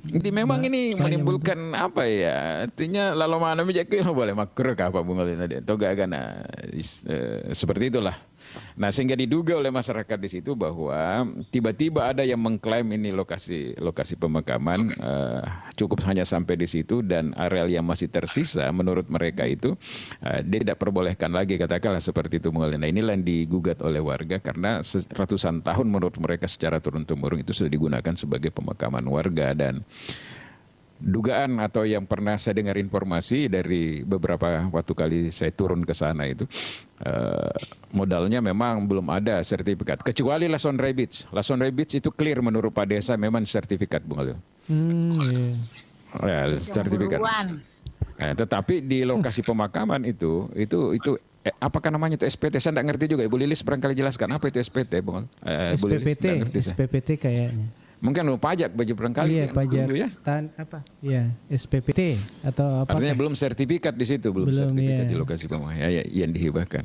Jadi memang ini menimbulkan apa ya, artinya lalu mana menjadi boleh makro apa Bung Khalil tadi atau gak karena seperti itulah. Nah sehingga diduga oleh masyarakat di situ bahwa tiba-tiba ada yang mengklaim ini lokasi pemakaman cukup hanya sampai di situ, dan areal yang masih tersisa menurut mereka itu dia tidak perbolehkan lagi, katakanlah seperti itu Bung Khalil. Nah inilah yang digugat oleh warga karena ratusan tahun menurut mereka secara turun-temurun itu sudah digunakan sebagai pemakaman warga. Dan dugaan atau yang pernah saya dengar informasi dari beberapa waktu kali saya turun ke sana itu modalnya memang belum ada sertifikat kecuali Lason Beach. Lason Beach itu clear menurut Pak Desa memang sertifikat Bung Khalil. Sertifikat. Tetapi di lokasi pemakaman itu apakah namanya itu SPT? Saya tidak ngerti juga. Ibu Lilis barangkali jelaskan apa itu SPT Bung Khalil. SPPT kayaknya. Mungkin pajak baju barangkali pajak dulu ya. SPPT atau apa? Artinya belum sertifikat di situ, belum sertifikat di lokasi pemakaman yang dihibahkan.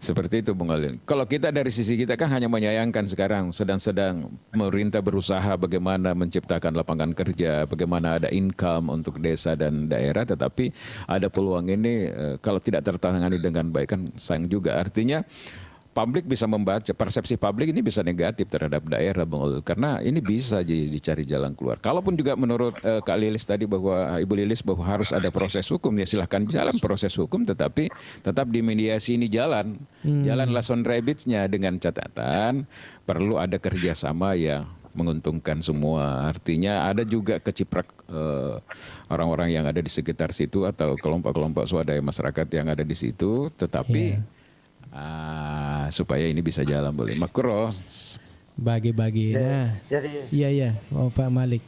Seperti itu Bung Khalil. Kalau kita dari sisi kita kan hanya menyayangkan sekarang sedang pemerintah berusaha bagaimana menciptakan lapangan kerja, bagaimana ada income untuk desa dan daerah, tetapi ada peluang ini kalau tidak tertangani dengan baik kan sayang juga. Artinya publik bisa membaca, persepsi publik ini bisa negatif terhadap daerah Bung Khalil, karena ini bisa dicari jalan keluar. Kalaupun juga menurut Kak Lilis tadi bahwa Ibu Lilis bahwa harus ada proses hukum, ya silahkan jalan proses hukum, tetapi tetap di mediasi ini jalan Lason Beach-nya dengan catatan perlu ada kerjasama yang menguntungkan semua. Artinya ada juga keciprak orang-orang yang ada di sekitar situ atau kelompok-kelompok swadaya masyarakat yang ada di situ, tetapi supaya ini bisa jalan boleh makro bagi-bagi. Jadi Pak Malik.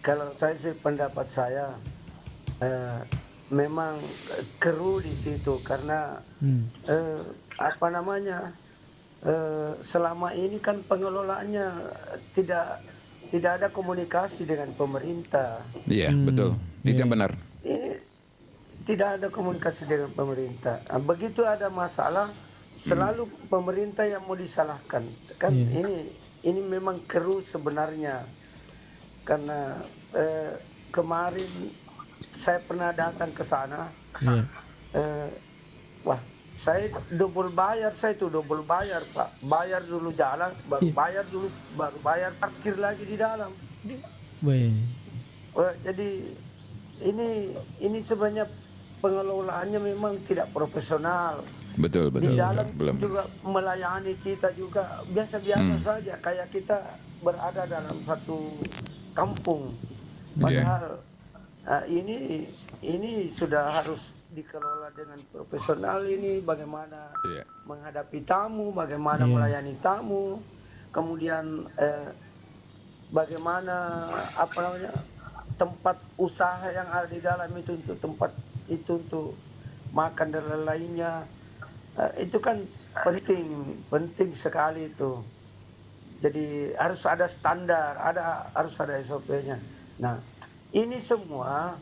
Kalau saya sih pendapat saya memang keruh di situ karena selama ini kan pengelolaannya tidak ada komunikasi dengan pemerintah. Iya betul, itu yang benar. Ini tidak ada komunikasi dengan pemerintah. Begitu ada masalah selalu pemerintah yang mau disalahkan kan. Ini memang keruh sebenarnya karena kemarin saya pernah datang ke sana. Saya double bayar Pak, bayar dulu jalan baru bayar parkir lagi di dalam. Jadi ini sebenarnya pengelolaannya memang tidak profesional. Betul. Di dalam juga melayani kita juga biasa-biasa saja, kayak kita berada dalam satu kampung. Padahal ini sudah harus dikelola dengan profesional. Ini bagaimana menghadapi tamu, bagaimana melayani tamu, kemudian bagaimana tempat usaha yang ada di dalam itu untuk tempat itu untuk makan dan lain-lainnya. Itu kan penting sekali itu. Jadi harus ada standar, harus ada SOP-nya. Nah, ini semua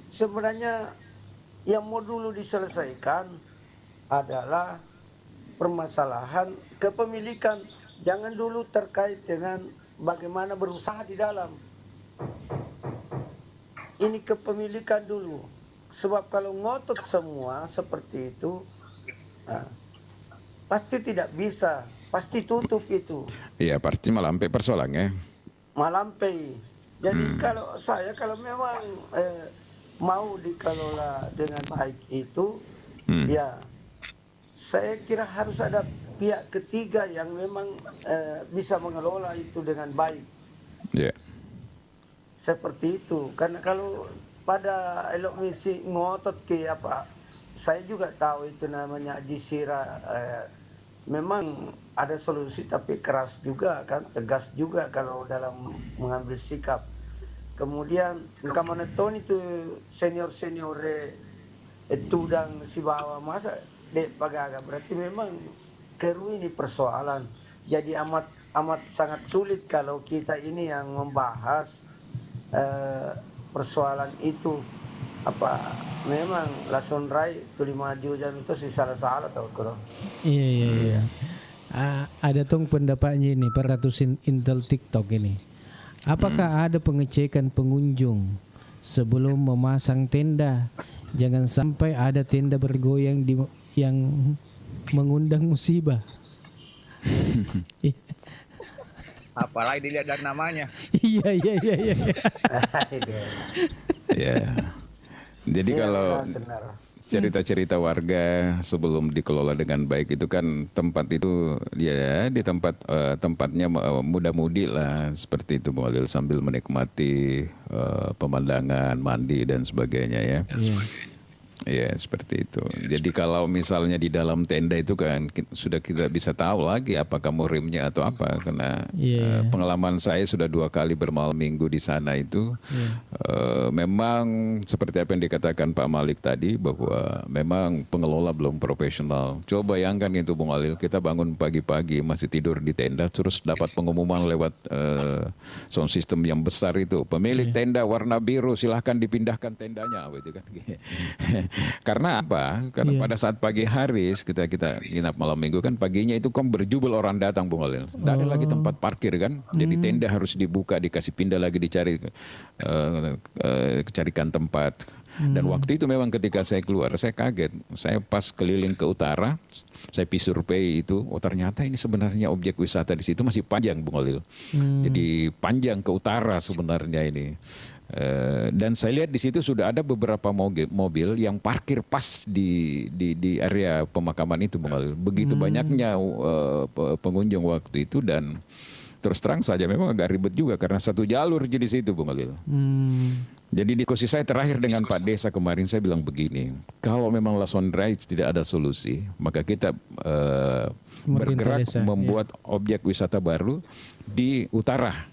sebenarnya yang mau dulu diselesaikan adalah permasalahan kepemilikan. Jangan dulu terkait dengan bagaimana berusaha di dalam. Ini kepemilikan dulu. Sebab kalau ngotot semua seperti itu, pasti tidak bisa, pasti tutup itu. Iya, pasti melampai persoalannya. Melampai. Jadi kalau memang mau dikelola dengan baik itu, ya saya kira harus ada pihak ketiga yang memang bisa mengelola itu dengan baik. Yeah. Seperti itu. Karena kalau pada elok misi ngotot ke apa, saya juga tahu itu namanya jisira. Memang ada solusi tapi keras juga kan, tegas juga kalau dalam mengambil sikap. Kemudian kamoneton itu senior itu dan si bawah masa dek pagaga, berarti memang keru ini persoalan. Jadi amat sangat sulit kalau kita ini yang membahas persoalan itu. Apa memang lason rai tuli maju jam itu si salah tahu kuro. Iya. Ada tong pendapatnya ini peratusin Intel TikTok ini. Apakah ada pengecekan pengunjung sebelum memasang tenda? Jangan sampai ada tenda bergoyang yang mengundang musibah. Apalagi dilihat dari namanya. Iya. Ya. Jadi kalau cerita-cerita warga sebelum dikelola dengan baik itu kan tempat itu ya di tempatnya muda-mudi lah seperti itu Bung Alil, sambil menikmati pemandangan, mandi dan sebagainya ya. Ya seperti itu. Jadi kalau misalnya di dalam tenda itu kan sudah kita bisa tahu lagi apakah muhrimnya atau apa, karena pengalaman saya sudah 2 kali bermalam minggu di sana itu memang seperti apa yang dikatakan Pak Malik tadi bahwa memang pengelola belum profesional. Coba bayangkan itu Bung Alil, kita bangun pagi-pagi masih tidur di tenda terus dapat pengumuman lewat sound system yang besar itu, pemilik tenda warna biru silahkan dipindahkan tendanya gitu kan. Karena apa? Karena pada saat pagi hari kita nginap malam minggu kan, paginya itu kan berjubel orang datang Bung Alil. Tidak ada lagi tempat parkir kan. Jadi tenda harus dibuka, dikasih pindah lagi, carikan tempat. Dan waktu itu memang ketika saya keluar saya kaget. Saya pas keliling ke utara, saya survei itu, ternyata ini sebenarnya objek wisata di situ masih panjang Bung Alil. Jadi panjang ke utara sebenarnya ini. Dan saya lihat di situ sudah ada beberapa mobil yang parkir pas di area pemakaman itu Bung Alil. Begitu banyaknya pengunjung waktu itu, dan terus terang saja memang agak ribet juga karena satu jalur jadi situ Bung Alil. Jadi diskusi saya terakhir dengan Pak Desa kemarin, saya bilang begini, kalau memang Lason Rai tidak ada solusi, maka kita bergerak membuat objek wisata baru di utara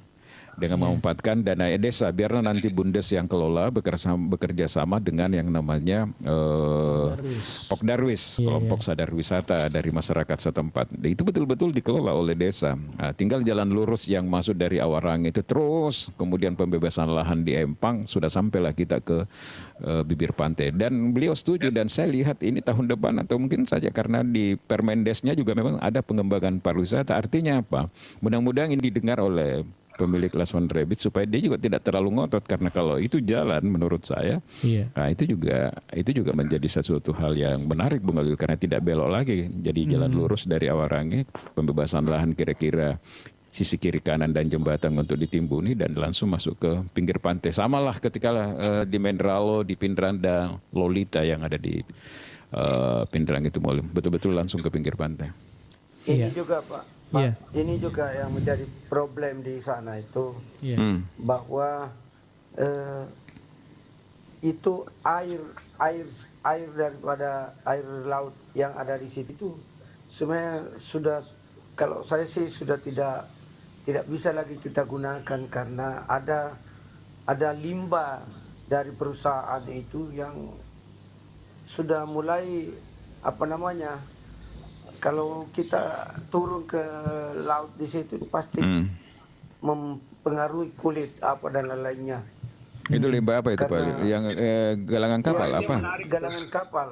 dengan memanfaatkan dana desa, biarlah nanti Bundes yang kelola bekerja sama dengan yang namanya Pokdarwis, kelompok sadar wisata dari masyarakat setempat. Itu betul-betul dikelola oleh desa. Nah, tinggal jalan lurus yang masuk dari Awarang itu terus, kemudian pembebasan lahan di Empang, sudah sampailah kita ke bibir pantai. Dan beliau setuju, dan saya lihat ini tahun depan atau mungkin saja, karena di Permendesnya juga memang ada pengembangan pariwisata. Artinya apa? Mudah-mudahan ini didengar oleh pemilik Lason Rabbit supaya dia juga tidak terlalu ngotot, karena kalau itu jalan menurut saya, nah itu juga menjadi sesuatu hal yang menarik Bung Alil, karena tidak belok lagi, jadi jalan lurus dari Awarangi, pembebasan lahan kira-kira sisi kiri kanan dan jembatan untuk ditimbuni dan langsung masuk ke pinggir pantai. Samalah ketika di Mendralo, di Pindrang dan Lolita yang ada di Pindrang itu betul-betul langsung ke pinggir pantai. Ini juga Pak. Ini juga yang menjadi problem di sana itu, bahwa itu air daripada air laut yang ada di situ itu sebenarnya sudah, kalau saya sih sudah tidak bisa lagi kita gunakan, karena ada limbah dari perusahaan itu yang sudah mulai kalau kita turun ke laut di situ pasti mempengaruhi kulit dan lain-lainnya. Itu limbah apa itu Pak? Yang galangan kapal apa? Galangan kapal.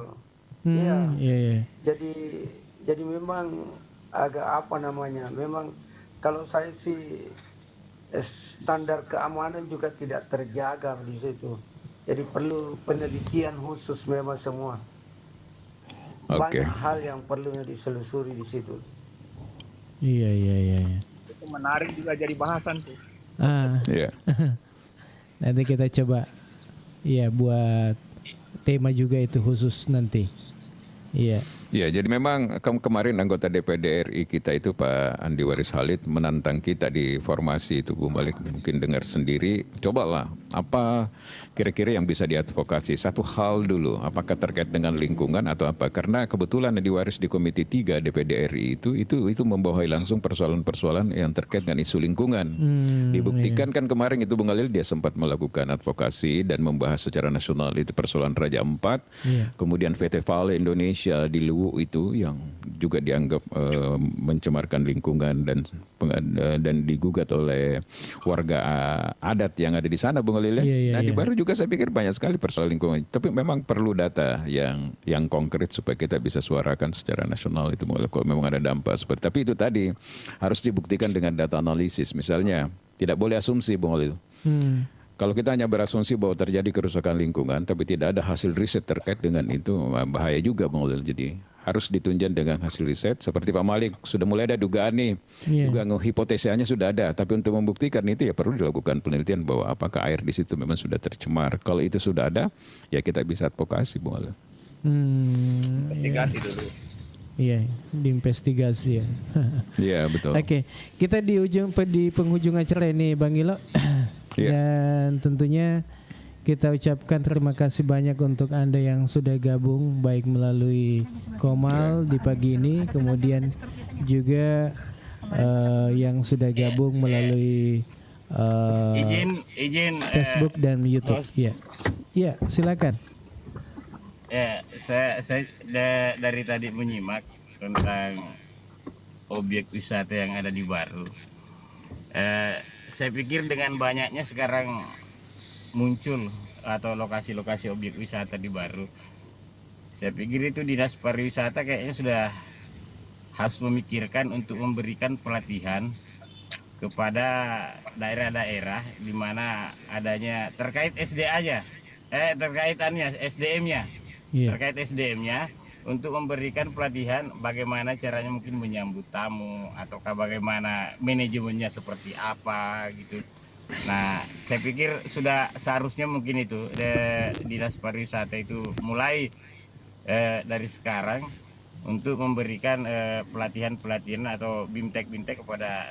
Jadi memang agak memang kalau saya sih standar keamanan juga tidak terjaga di situ. Jadi perlu penelitian khusus memang semua. Banyak hal yang perlu diselusuri di situ. Iya. Itu menarik juga jadi bahasan tuh. Nanti kita coba ya buat tema juga itu khusus nanti. Iya. Ya, jadi memang kemarin anggota DPD RI kita itu Pak Andi Waris Halid menantang kita di formasi itu, Bu Malik, mungkin dengar sendiri. Cobalah apa kira-kira yang bisa diadvokasi. Satu hal dulu, apakah terkait dengan lingkungan atau apa? Karena kebetulan Andi Waris di Komite 3 DPD RI itu membawahi langsung persoalan-persoalan yang terkait dengan isu lingkungan. Dibuktikan kan kemarin itu Bung Khalil dia sempat melakukan advokasi dan membahas secara nasional itu persoalan Raja Ampat. Kemudian VT Vale Indonesia di Luwu itu yang juga dianggap mencemarkan lingkungan dan digugat oleh warga adat yang ada di sana, Bung Khalil. Nah, di Baru juga saya pikir banyak sekali persoalan lingkungan. Tapi memang perlu data yang konkret supaya kita bisa suarakan secara nasional itu, Bung Khalil, kalau memang ada dampak seperti. Tapi itu tadi harus dibuktikan dengan data analisis. Misalnya tidak boleh asumsi, Bung Khalil. Kalau kita hanya berasumsi bahwa terjadi kerusakan lingkungan, tapi tidak ada hasil riset terkait dengan itu, bahaya juga, Bung Khalil. Jadi harus ditunjang dengan hasil riset. Seperti Pak Malik, sudah mulai ada dugaan nih. Dugaan hipotesanya sudah ada. Tapi untuk membuktikan itu ya perlu dilakukan penelitian bahwa apakah air di situ memang sudah tercemar. Kalau itu sudah ada, ya kita bisa advokasi, Bung Khalil. Investigasi dulu. Iya, diinvestigasi ya. Iya, betul. Oke, kita di penghujung acara ini, Bang Ilo. Dan tentunya kita ucapkan terima kasih banyak untuk Anda yang sudah gabung baik melalui Komal di pagi ini, kemudian juga yang sudah gabung melalui Facebook dan YouTube. Ya, silakan. Ya, saya dari tadi menyimak tentang objek wisata yang ada di Baru. Saya pikir dengan banyaknya sekarang muncul atau lokasi-lokasi objek wisata di Baru, saya pikir itu Dinas Pariwisata kayaknya sudah harus memikirkan untuk memberikan pelatihan kepada daerah-daerah di mana adanya terkait terkait SDM-nya untuk memberikan pelatihan bagaimana caranya mungkin menyambut tamu ataukah bagaimana manajemennya seperti apa gitu. Nah, saya pikir sudah seharusnya mungkin itu Dinas Pariwisata itu mulai dari sekarang untuk memberikan pelatihan-pelatihan atau bimtek-bimtek kepada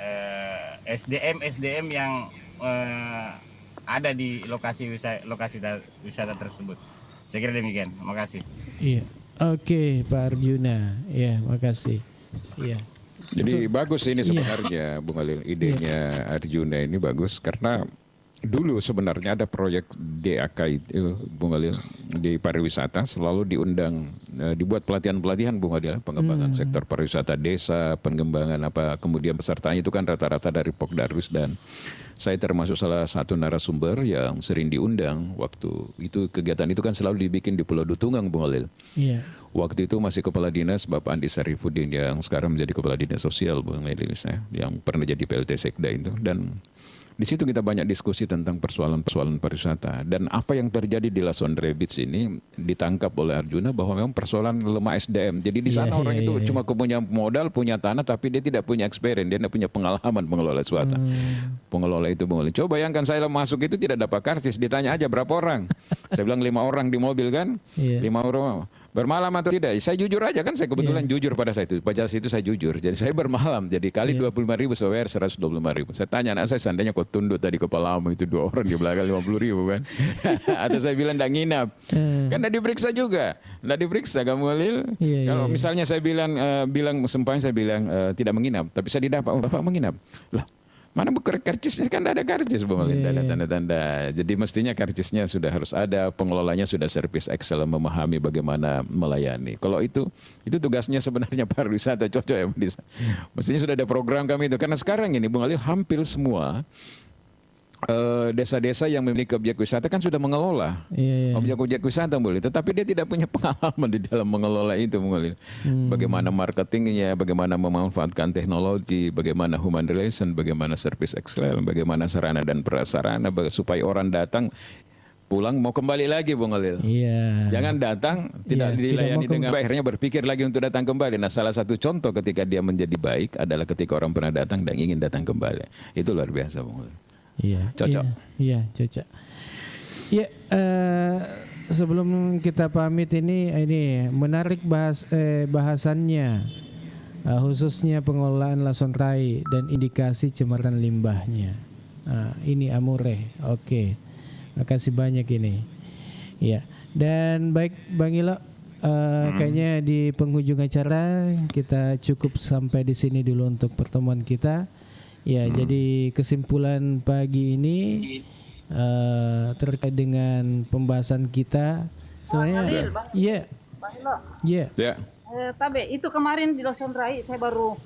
SDM yang ada di lokasi wisata tersebut. Saya kira demikian. Terima kasih. Iya. Oke, Pak Arjuna. Ya, makasih. Iya. Jadi bagus ini sebenarnya, Bung Khalil. Idenya Arjuna ini bagus karena dulu sebenarnya ada proyek DAK itu, Bung Khalil, di pariwisata selalu diundang, dibuat pelatihan-pelatihan, Bung Khalil, pengembangan sektor pariwisata desa, pengembangan kemudian pesertanya itu kan rata-rata dari Pokdarwis dan saya termasuk salah satu narasumber yang sering diundang waktu itu. Kegiatan itu kan selalu dibikin di Pulau Dutungang, Bung Khalil. Waktu itu masih Kepala Dinas Bapak Andi Sarifuddin yang sekarang menjadi Kepala Dinas Sosial, Bung Khalil, yang pernah jadi PLT Sekda itu. Dan di situ kita banyak diskusi tentang persoalan-persoalan pariwisata dan apa yang terjadi di Lason Rebic ini ditangkap oleh Arjuna bahwa memang persoalan lemah SDM. Jadi di sana orang itu cuma punya modal, punya tanah, tapi dia tidak punya experience, dia tidak punya pengalaman mengelola wisata. Pengelola itu boleh. Coba bayangkan saya masuk itu tidak dapat karcis, ditanya aja berapa orang. Saya bilang 5 orang di mobil kan, 5 orang. Bermalam atau tidak? Saya jujur aja kan, saya kebetulan jujur pada saat itu. Pada saat itu saya jujur. Jadi saya bermalam. Jadi kali 25.000 saya bayar 125.000. Saya tanya anak saya, seandainya kau tunduk tadi kepalamu itu 2 orang di belakang 50.000 kan. Atau saya bilang tidak nginap. Kan tidak diperiksa juga. Tidak diperiksa kamu Khalil. Kalau misalnya saya bilang sempurna, saya bilang tidak menginap. Tapi saya didapat, Bapak menginap. Lah, mana bukan karcisnya, kan ada karcis, Bung Khalil, ada tanda-tanda. Jadi mestinya karcisnya sudah harus ada, pengelolanya sudah servis excellent, memahami bagaimana melayani. Kalau itu tugasnya sebenarnya pariwisata cocok ya. Mestinya sudah ada program kami itu. Karena sekarang ini Bung Khalil hampir semua desa-desa yang memiliki objek wisata kan sudah mengelola objek-objek wisata, boleh, tetapi dia tidak punya pengalaman di dalam mengelola itu, Khalil. Bagaimana marketingnya, bagaimana memanfaatkan teknologi, bagaimana human relation, bagaimana service excellence, bagaimana sarana dan prasarana supaya orang datang pulang mau kembali lagi, Bung Khalil. Jangan datang tidak dilayani dengan baik, akhirnya berpikir lagi untuk datang kembali. Nah, salah satu contoh ketika dia menjadi baik adalah ketika orang pernah datang dan ingin datang kembali. Itu luar biasa, Bung Khalil. Cocok. Cocok. Ya, sebelum kita pamit ini menarik bahasannya, khususnya pengelolaan Lawson Rai dan indikasi cemaran limbahnya. Ini Amure, oke. Makasih banyak ini. Ya, dan baik Bang Ilo, kayaknya di penghujung acara kita cukup sampai di sini dulu untuk pertemuan kita. Ya, jadi kesimpulan pagi ini terkait dengan pembahasan kita sebenarnya Tabe itu kemarin di Lawson Rai saya baru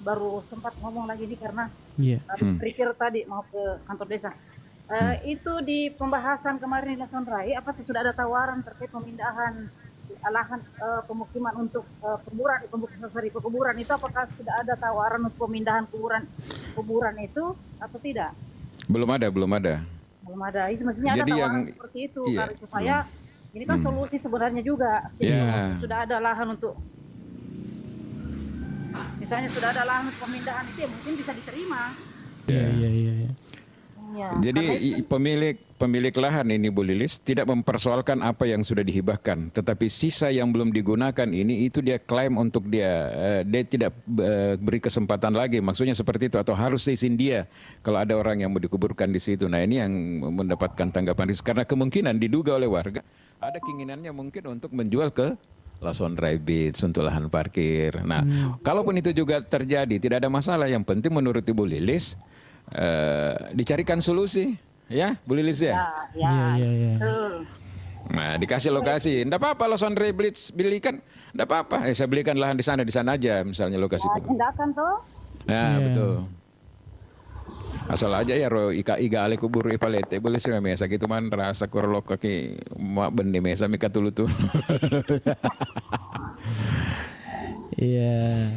sempat ngomong lagi nih karena pikir tadi mau ke kantor desa. Itu di pembahasan kemarin di Lawson Rai apa sudah ada tawaran terkait pemindahan lahan pemukiman untuk kuburan itu, apakah sudah ada tawaran untuk pemindahan kuburan itu atau tidak? Belum ada. Itu mestinya ada tawaran seperti itu supaya ini kan solusi sebenarnya juga. Sudah ada lahan untuk misalnya sudah ada lahan pemindahan itu ya mungkin bisa diterima. Jadi pemilik lahan ini Bu Lilis tidak mempersoalkan apa yang sudah dihibahkan, tetapi sisa yang belum digunakan ini itu dia klaim untuk dia tidak beri kesempatan lagi, maksudnya seperti itu, atau harus izin dia kalau ada orang yang mau dikuburkan di situ. Nah ini yang mendapatkan tanggapan karena kemungkinan diduga oleh warga ada keinginannya mungkin untuk menjual ke Lawson Rai Beach untuk lahan parkir. Nah kalaupun itu juga terjadi tidak ada masalah, yang penting menurut Ibu Lilis dicarikan solusi, ya Bu Lilis ya. Nah dikasih lokasi, enggak apa-apa Lawson Rai Beach belikan, enggak apa-apa. Saya belikan lahan di sana aja, misalnya lokasi. Tindakan tuh. Nah betul. Asal aja ya iga ale kubur ipalete boleh sih mesa gitu man rasa korlok kaki mak bende mesa mika tulu. Iya.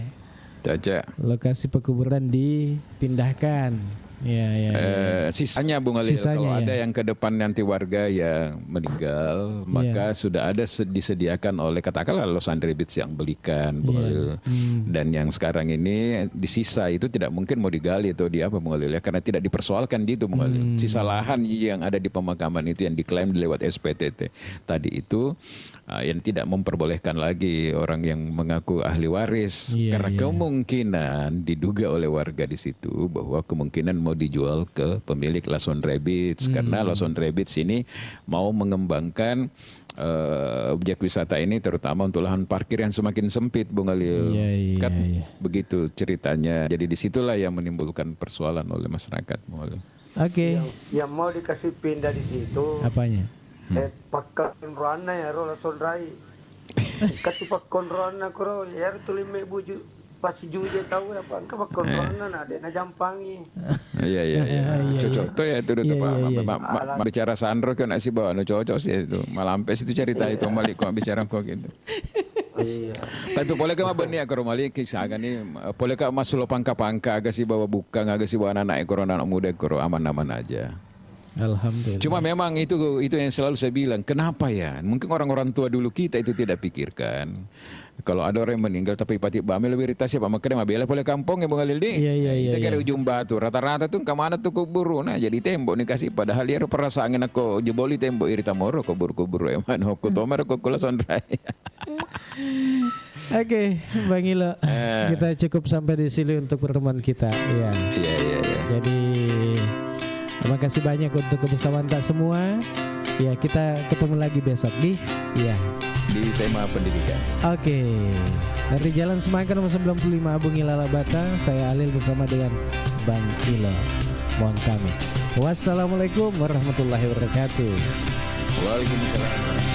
Caca. Lokasi pekuburan dipindahkan. Sisanya Bung Ali, kalau ada yang ke depan nanti warga yang meninggal, maka sudah ada disediakan oleh katakanlah Lawson Rai Beach yang belikan Bung Ali. Dan yang sekarang ini di sisa itu tidak mungkin mau digali atau di apa Bung Ali, karena tidak dipersoalkan di itu Bung Ali. Sisa lahan yang ada di pemakaman itu yang diklaim lewat SPTT tadi itu yang tidak memperbolehkan lagi orang yang mengaku ahli waris, karena kemungkinan diduga oleh warga di situ bahwa kemungkinan mau dijual ke pemilik Lawson Rai Beach, karena Lawson Rai Beach ini mau mengembangkan objek wisata ini terutama untuk lahan parkir yang semakin sempit Bung Alil. Begitu ceritanya. Jadi disitulah yang menimbulkan persoalan oleh masyarakat Bung Alil. Yang mau dikasih pindah di situ apanya? Pakkan ruana ya Lawson Rai. Katipak konrona koro ya tulime buju pasti juga tahu ya Pak, pakkan ruana ada na jampangi. Iya. Cocok tuh ya itu Pak. Bicara Sandro kan nasi bawa no cocok sih itu. Malampes itu cerita itu malik kok bicara kok gitu. Tapi boleh ke mabani akor malik kisah ni boleh ke masuk pangka-pangka agak sih bawa bukan agak sih bawa anak korona anak muda koro aman-aman aja. Alhamdulillah. Cuma memang itu yang selalu saya bilang, kenapa ya? Mungkin orang-orang tua dulu kita itu tidak pikirkan. Kalau ada orang yang meninggal tapi pati bame lebih iritasi Pak, makanya mabela boleh kampung ya Bung Alil di. Kita kira ujung batu, rata-rata tuh kemana tuh kubur, nah jadi tembok nih kasih padahal dia perasaan aku jeboli tembok irita moro kubur eman aku tomar aku Lawson Rai. Oke, Bang Ilo, kita cukup sampai di sini untuk pertemuan kita. Iya. Jadi terima kasih banyak untuk kebersamaan tak semua. Ya, kita ketemu lagi besok di tema pendidikan. Oke. Dari Jalan Semangka nomor 95 Bung Ila Labata, saya Alil bersama dengan Bang Ilo. Mohon pamit. Wassalamualaikum warahmatullahi wabarakatuh. Waalaikumsalam.